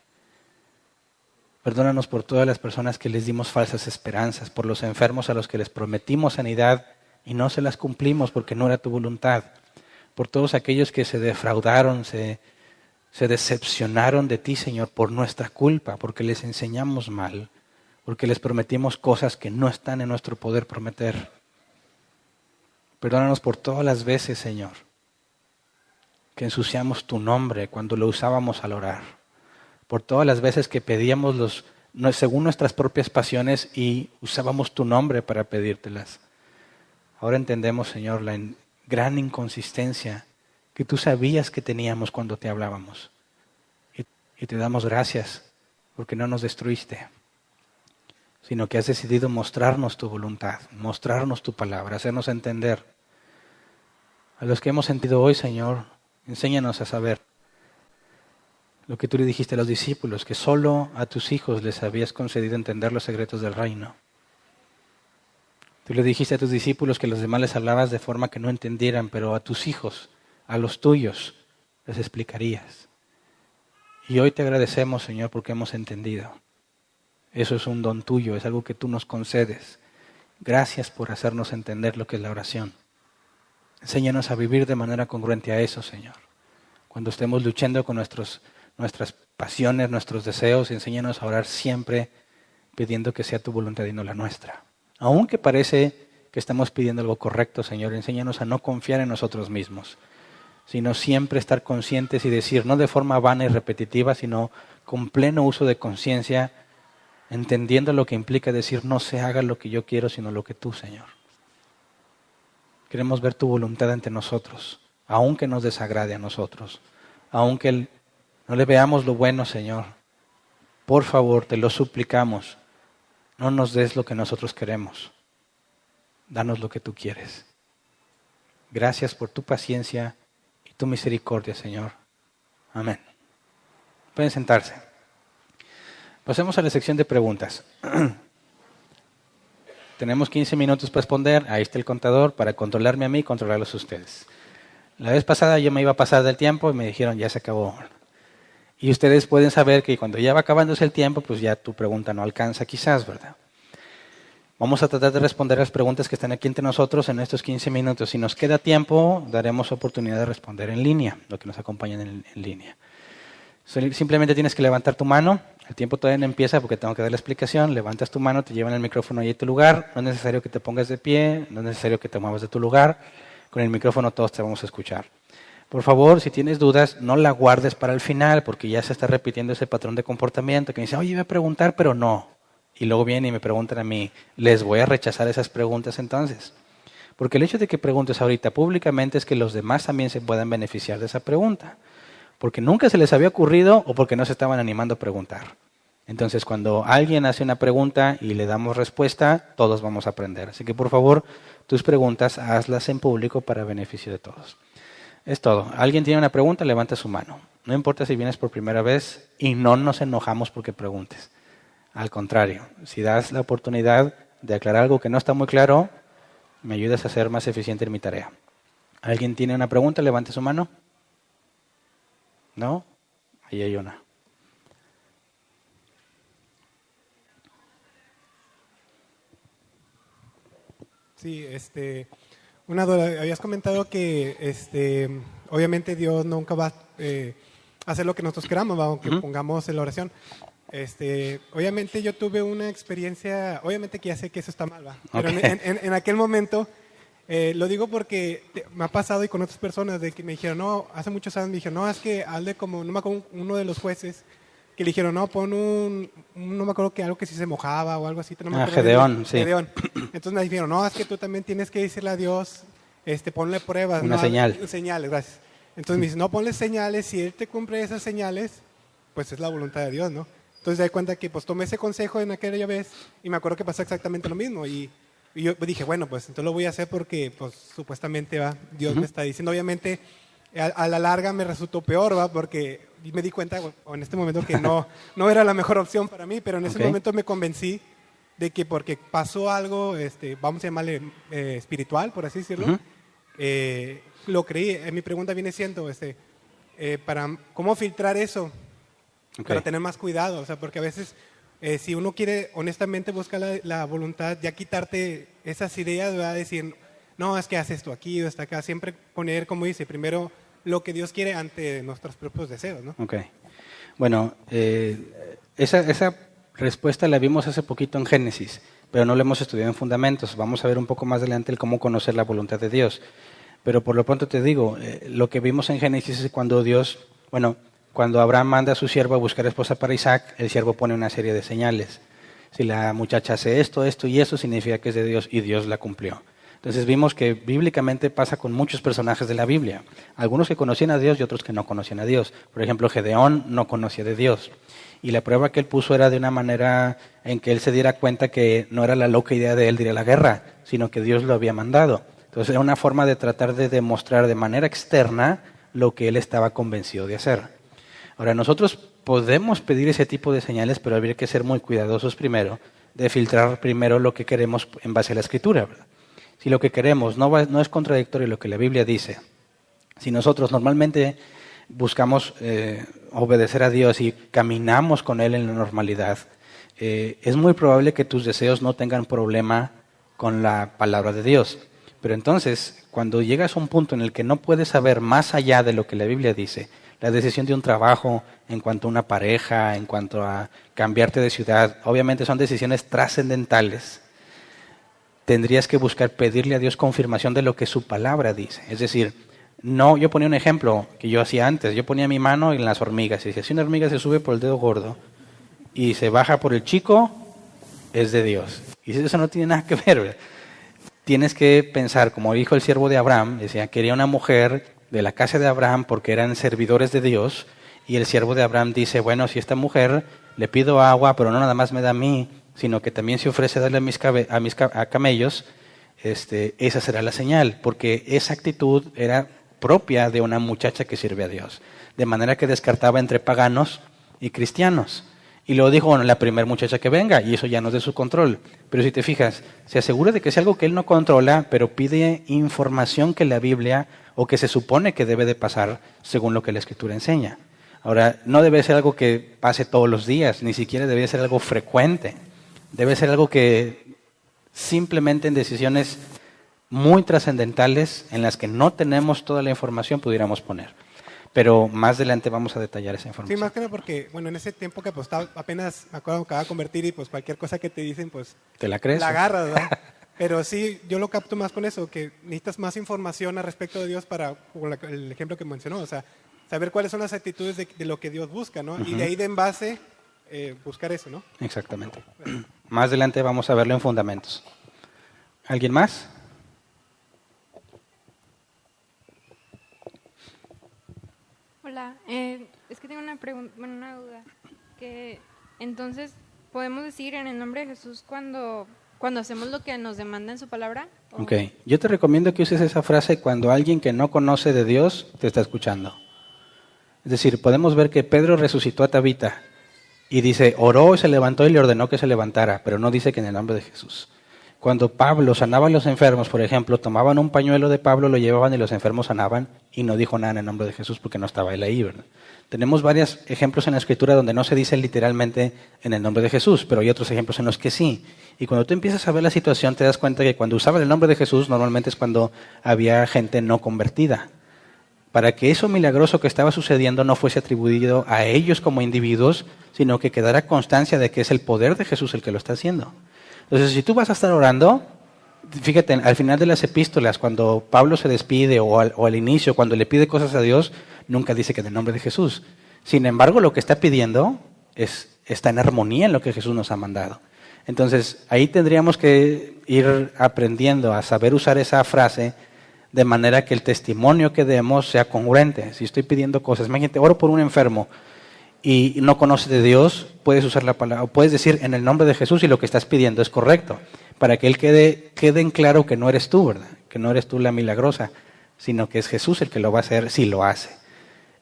Perdónanos por todas las personas que les dimos falsas esperanzas, por los enfermos a los que les prometimos sanidad y no se las cumplimos porque no era tu voluntad, por todos aquellos que se defraudaron, se decepcionaron de ti, Señor, por nuestra culpa, porque les enseñamos mal, porque les prometimos cosas que no están en nuestro poder prometer. Perdónanos por todas las veces, Señor, que ensuciamos tu nombre cuando lo usábamos al orar. Por todas las veces que pedíamos según nuestras propias pasiones y usábamos tu nombre para pedírtelas. Ahora entendemos, Señor, la gran inconsistencia que tú sabías que teníamos cuando te hablábamos. Y te damos gracias porque no nos destruiste, sino que has decidido mostrarnos tu voluntad, mostrarnos tu palabra, hacernos entender. A los que hemos sentido hoy, Señor, enséñanos a saber lo que tú le dijiste a los discípulos, que solo a tus hijos les habías concedido entender los secretos del reino. Tú le dijiste a tus discípulos que a los demás les hablabas de forma que no entendieran, pero a tus hijos, a los tuyos, les explicarías. Y hoy te agradecemos, Señor, porque hemos entendido. Eso es un don tuyo, es algo que tú nos concedes. Gracias por hacernos entender lo que es la oración. Enséñanos a vivir de manera congruente a eso, Señor. Cuando estemos luchando con nuestras pasiones, nuestros deseos, enséñanos a orar siempre pidiendo que sea tu voluntad y no la nuestra. Aunque parece que estamos pidiendo algo correcto, Señor, enséñanos a no confiar en nosotros mismos, sino siempre estar conscientes y decir, no de forma vana y repetitiva, sino con pleno uso de conciencia, entendiendo lo que implica decir, no se haga lo que yo quiero, sino lo que tú, Señor. Queremos ver tu voluntad ante nosotros, aunque nos desagrade a nosotros, aunque no le veamos lo bueno, Señor. Por favor, te lo suplicamos, no nos des lo que nosotros queremos, danos lo que tú quieres. Gracias por tu paciencia y tu misericordia, Señor. Amén. Pueden sentarse. Pasemos a la sección de preguntas. Tenemos 15 minutos para responder. Ahí está el contador para controlarme a mí y controlarlos a ustedes. La vez pasada yo me iba a pasar del tiempo y me dijeron ya se acabó. Y ustedes pueden saber que cuando ya va acabándose el tiempo, pues ya tu pregunta no alcanza quizás, ¿verdad? Vamos a tratar de responder las preguntas que están aquí entre nosotros en estos 15 minutos. Si nos queda tiempo, daremos oportunidad de responder en línea, lo que nos acompañan en línea. Simplemente tienes que levantar tu mano. El tiempo todavía no empieza porque tengo que dar la explicación. Levantas tu mano, te llevan el micrófono ahí a tu lugar. No es necesario que te pongas de pie, no es necesario que te muevas de tu lugar. Con el micrófono todos te vamos a escuchar. Por favor, si tienes dudas, no la guardes para el final porque ya se está repitiendo ese patrón de comportamiento que dice, oye, iba a preguntar, pero no. Y luego vienen y me preguntan a mí, ¿les voy a rechazar esas preguntas entonces? Porque el hecho de que preguntes ahorita públicamente es que los demás también se puedan beneficiar de esa pregunta. Porque nunca se les había ocurrido o porque no se estaban animando a preguntar. Entonces, cuando alguien hace una pregunta y le damos respuesta, todos vamos a aprender. Así que, por favor, tus preguntas hazlas en público para beneficio de todos. Es todo. ¿Alguien tiene una pregunta? Levanta su mano. No importa si vienes por primera vez y no nos enojamos porque preguntes. Al contrario, si das la oportunidad de aclarar algo que no está muy claro, me ayudas a ser más eficiente en mi tarea. ¿Alguien tiene una pregunta? Levante su mano. ¿No? Ahí hay una. Sí, una duda. Habías comentado que, obviamente Dios nunca va a hacer lo que nosotros queramos, aunque pongamos en la oración. Obviamente yo tuve una experiencia, obviamente que ya sé que eso está mal, ¿va? Pero Okay. en aquel momento, lo digo porque me ha pasado y con otras personas de que me dijeron, no, hace muchos años me dijeron, no, es que hazle como, no me acuerdo, uno de los jueces, que le dijeron, no, pon no me acuerdo que algo que si se mojaba o algo así. No me acuerdo Gedeón, sí. Gedeón. Entonces me dijeron, no, es que tú también tienes que decirle a Dios, ponle pruebas. Una no, señal. Señales, gracias. Entonces me dice, no, ponle señales, si Él te cumple esas señales, pues es la voluntad de Dios, ¿no? Entonces me di cuenta que pues tomé ese consejo en aquella vez y me acuerdo que pasó exactamente lo mismo. Y yo dije, bueno, pues entonces lo voy a hacer porque pues supuestamente Dios me está diciendo. Obviamente a la larga me resultó peor, ¿va? Porque me di cuenta en este momento que no era la mejor opción para mí, pero en ese momento me convencí de que porque pasó algo, vamos a llamarle espiritual, por así decirlo, lo creí. Mi pregunta viene siendo, ¿cómo filtrar eso? Para tener más cuidado, o sea, porque a veces si uno quiere honestamente buscar la voluntad, ya quitarte esas ideas, ¿verdad? Decir, no, es que haces esto aquí o está acá. Siempre poner, como dice, primero lo que Dios quiere ante nuestros propios deseos, ¿no? Ok. Bueno, esa respuesta la vimos hace poquito en Génesis, pero no la hemos estudiado en Fundamentos. Vamos a ver un poco más adelante el cómo conocer la voluntad de Dios. Pero por lo pronto te digo, lo que vimos en Génesis es cuando cuando Abraham manda a su siervo a buscar esposa para Isaac, el siervo pone una serie de señales. Si la muchacha hace esto, esto y eso, significa que es de Dios y Dios la cumplió. Entonces vimos que bíblicamente pasa con muchos personajes de la Biblia. Algunos que conocían a Dios y otros que no conocían a Dios. Por ejemplo, Gedeón no conocía de Dios. Y la prueba que él puso era de una manera en que él se diera cuenta que no era la loca idea de él de ir a la guerra, sino que Dios lo había mandado. Entonces era una forma de tratar de demostrar de manera externa lo que él estaba convencido de hacer. Ahora, nosotros podemos pedir ese tipo de señales, pero habría que ser muy cuidadosos primero, de filtrar primero lo que queremos en base a la Escritura, ¿verdad? Si lo que queremos no es contradictorio a lo que la Biblia dice, si nosotros normalmente buscamos obedecer a Dios y caminamos con Él en la normalidad, es muy probable que tus deseos no tengan problema con la palabra de Dios. Pero entonces, cuando llegas a un punto en el que no puedes saber más allá de lo que la Biblia dice, la decisión de un trabajo, en cuanto a una pareja, en cuanto a cambiarte de ciudad, obviamente son decisiones trascendentales. Tendrías que buscar pedirle a Dios confirmación de lo que su palabra dice. Es decir, no, yo ponía un ejemplo que yo hacía antes. Yo ponía mi mano en las hormigas y decía, si una hormiga se sube por el dedo gordo y se baja por el chico, es de Dios. Y eso no tiene nada que ver, ¿verdad? Tienes que pensar, como dijo el siervo de Abraham, decía, quería una mujer de la casa de Abraham porque eran servidores de Dios, y el siervo de Abraham dice, bueno, si esta mujer le pido agua, pero no nada más me da a mí, sino que también se ofrece darle a camellos, esa será la señal, porque esa actitud era propia de una muchacha que sirve a Dios, de manera que descartaba entre paganos y cristianos. Y luego dijo, bueno, la primera muchacha que venga, y eso ya no es de su control. Pero si te fijas, se asegura de que es algo que él no controla, pero pide información que la Biblia, o que se supone que debe de pasar según lo que la Escritura enseña. Ahora, no debe ser algo que pase todos los días, ni siquiera debe ser algo frecuente. Debe ser algo que simplemente en decisiones muy trascendentales, en las que no tenemos toda la información, pudiéramos poner. Pero más adelante vamos a detallar esa información. Sí, más que nada porque, bueno, en ese tiempo que pues estaba apenas, me acuerdo, acababa de convertir y pues cualquier cosa que te dicen, pues... ¿Te la crees? La agarras, ¿verdad? Pero sí, yo lo capto más con eso, que necesitas más información al respecto de Dios para, como el ejemplo que mencionó, o sea, saber cuáles son las actitudes de lo que Dios busca, ¿no? Y de ahí de en base buscar eso, ¿no? Exactamente. Más adelante vamos a verlo en fundamentos. ¿Alguien más? Hola, es que tengo una pregunta, bueno, una duda, que entonces podemos decir en el nombre de Jesús cuando hacemos lo que nos demanda en su palabra. ¿O? Ok, yo te recomiendo que uses esa frase cuando alguien que no conoce de Dios te está escuchando. Es decir, podemos ver que Pedro resucitó a Tabita y dice, oró, se levantó y le ordenó que se levantara, pero no dice que en el nombre de Jesús. Cuando Pablo sanaba a los enfermos, por ejemplo, tomaban un pañuelo de Pablo, lo llevaban y los enfermos sanaban y no dijo nada en el nombre de Jesús porque no estaba él ahí, ¿verdad? Tenemos varios ejemplos en la Escritura donde no se dice literalmente en el nombre de Jesús, pero hay otros ejemplos en los que sí. Y cuando tú empiezas a ver la situación, te das cuenta que cuando usaban el nombre de Jesús, normalmente es cuando había gente no convertida. Para que eso milagroso que estaba sucediendo no fuese atribuido a ellos como individuos, sino que quedara constancia de que es el poder de Jesús el que lo está haciendo. Entonces, si tú vas a estar orando, fíjate, al final de las epístolas, cuando Pablo se despide o al inicio, cuando le pide cosas a Dios, nunca dice que en el nombre de Jesús. Sin embargo, lo que está pidiendo está en armonía en lo que Jesús nos ha mandado. Entonces, ahí tendríamos que ir aprendiendo a saber usar esa frase de manera que el testimonio que demos sea congruente. Si estoy pidiendo cosas, imagínate, oro por un enfermo y no conoces de Dios, puedes usar la palabra, puedes decir en el nombre de Jesús y lo que estás pidiendo es correcto, para que él quede en claro que no eres tú, ¿verdad? Que no eres tú la milagrosa, sino que es Jesús el que lo va a hacer si lo hace.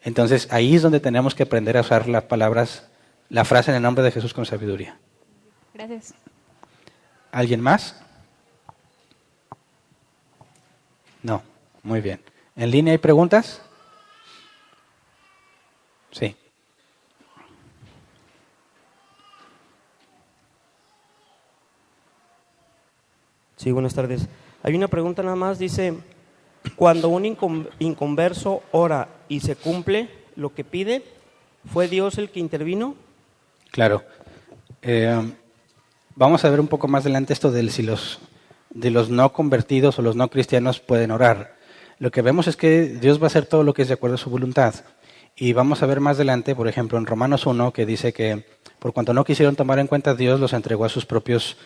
Entonces ahí es donde tenemos que aprender a usar las palabras, la frase en el nombre de Jesús con sabiduría. Gracias. ¿Alguien más? No, muy bien. ¿En línea hay preguntas? Sí. Sí, buenas tardes. Hay una pregunta nada más, dice, cuando un inconverso ora y se cumple lo que pide, ¿fue Dios el que intervino? Claro. Vamos a ver un poco más adelante esto de si de los no convertidos o los no cristianos pueden orar. Lo que vemos es que Dios va a hacer todo lo que es de acuerdo a su voluntad. Y vamos a ver más adelante, por ejemplo, en Romanos 1, que dice que por cuanto no quisieron tomar en cuenta, Dios los entregó a sus propios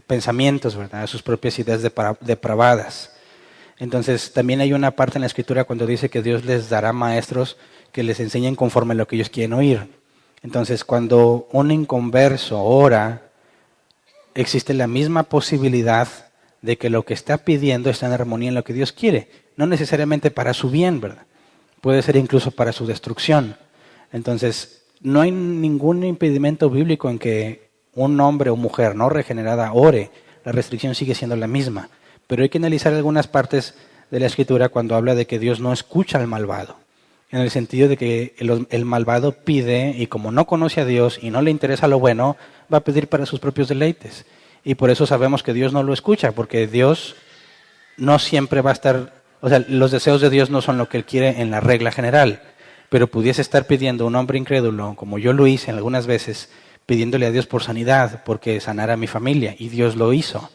pensamientos, ¿verdad? A sus propias ideas depravadas. Entonces, también hay una parte en la Escritura cuando dice que Dios les dará maestros que les enseñen conforme a lo que ellos quieren oír. Entonces, cuando un inconverso ora, existe la misma posibilidad de que lo que está pidiendo está en armonía en lo que Dios quiere. No necesariamente para su bien, ¿verdad? Puede ser incluso para su destrucción. Entonces, no hay ningún impedimento bíblico en que un hombre o mujer no regenerada ore. La restricción sigue siendo la misma. Pero hay que analizar algunas partes de la Escritura cuando habla de que Dios no escucha al malvado. En el sentido de que el malvado pide y como no conoce a Dios y no le interesa lo bueno, va a pedir para sus propios deleites. Y por eso sabemos que Dios no lo escucha, porque Dios no siempre va a estar, o sea, los deseos de Dios no son lo que Él quiere en la regla general, pero pudiese estar pidiendo a un hombre incrédulo, como yo lo hice algunas veces, pidiéndole a Dios por sanidad, porque sanara a mi familia, y Dios lo hizo.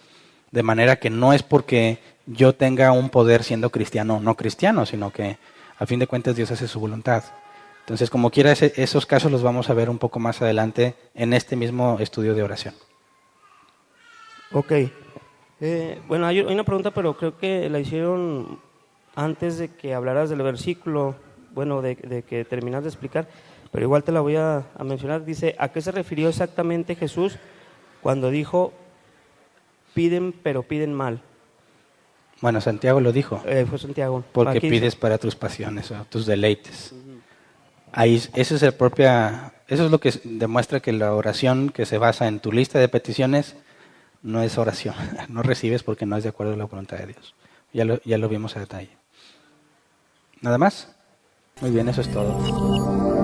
De manera que no es porque yo tenga un poder siendo cristiano o no cristiano, sino que a fin de cuentas Dios hace su voluntad. Entonces, como quiera, esos casos los vamos a ver un poco más adelante en este mismo estudio de oración. Ok. Bueno, hay una pregunta, pero creo que la hicieron antes de que hablaras del versículo, bueno, de que terminas de explicar, pero igual te la voy a mencionar. Dice, ¿a qué se refirió exactamente Jesús cuando dijo, piden pero piden mal? Bueno, Santiago lo dijo. Fue Santiago. Porque Aquí pides dice, para tus pasiones o tus deleites. Ahí, eso es lo que demuestra que la oración que se basa en tu lista de peticiones no es oración. No recibes porque no es de acuerdo a la voluntad de Dios. Ya lo vimos a detalle. ¿Nada más? Muy bien, eso es todo.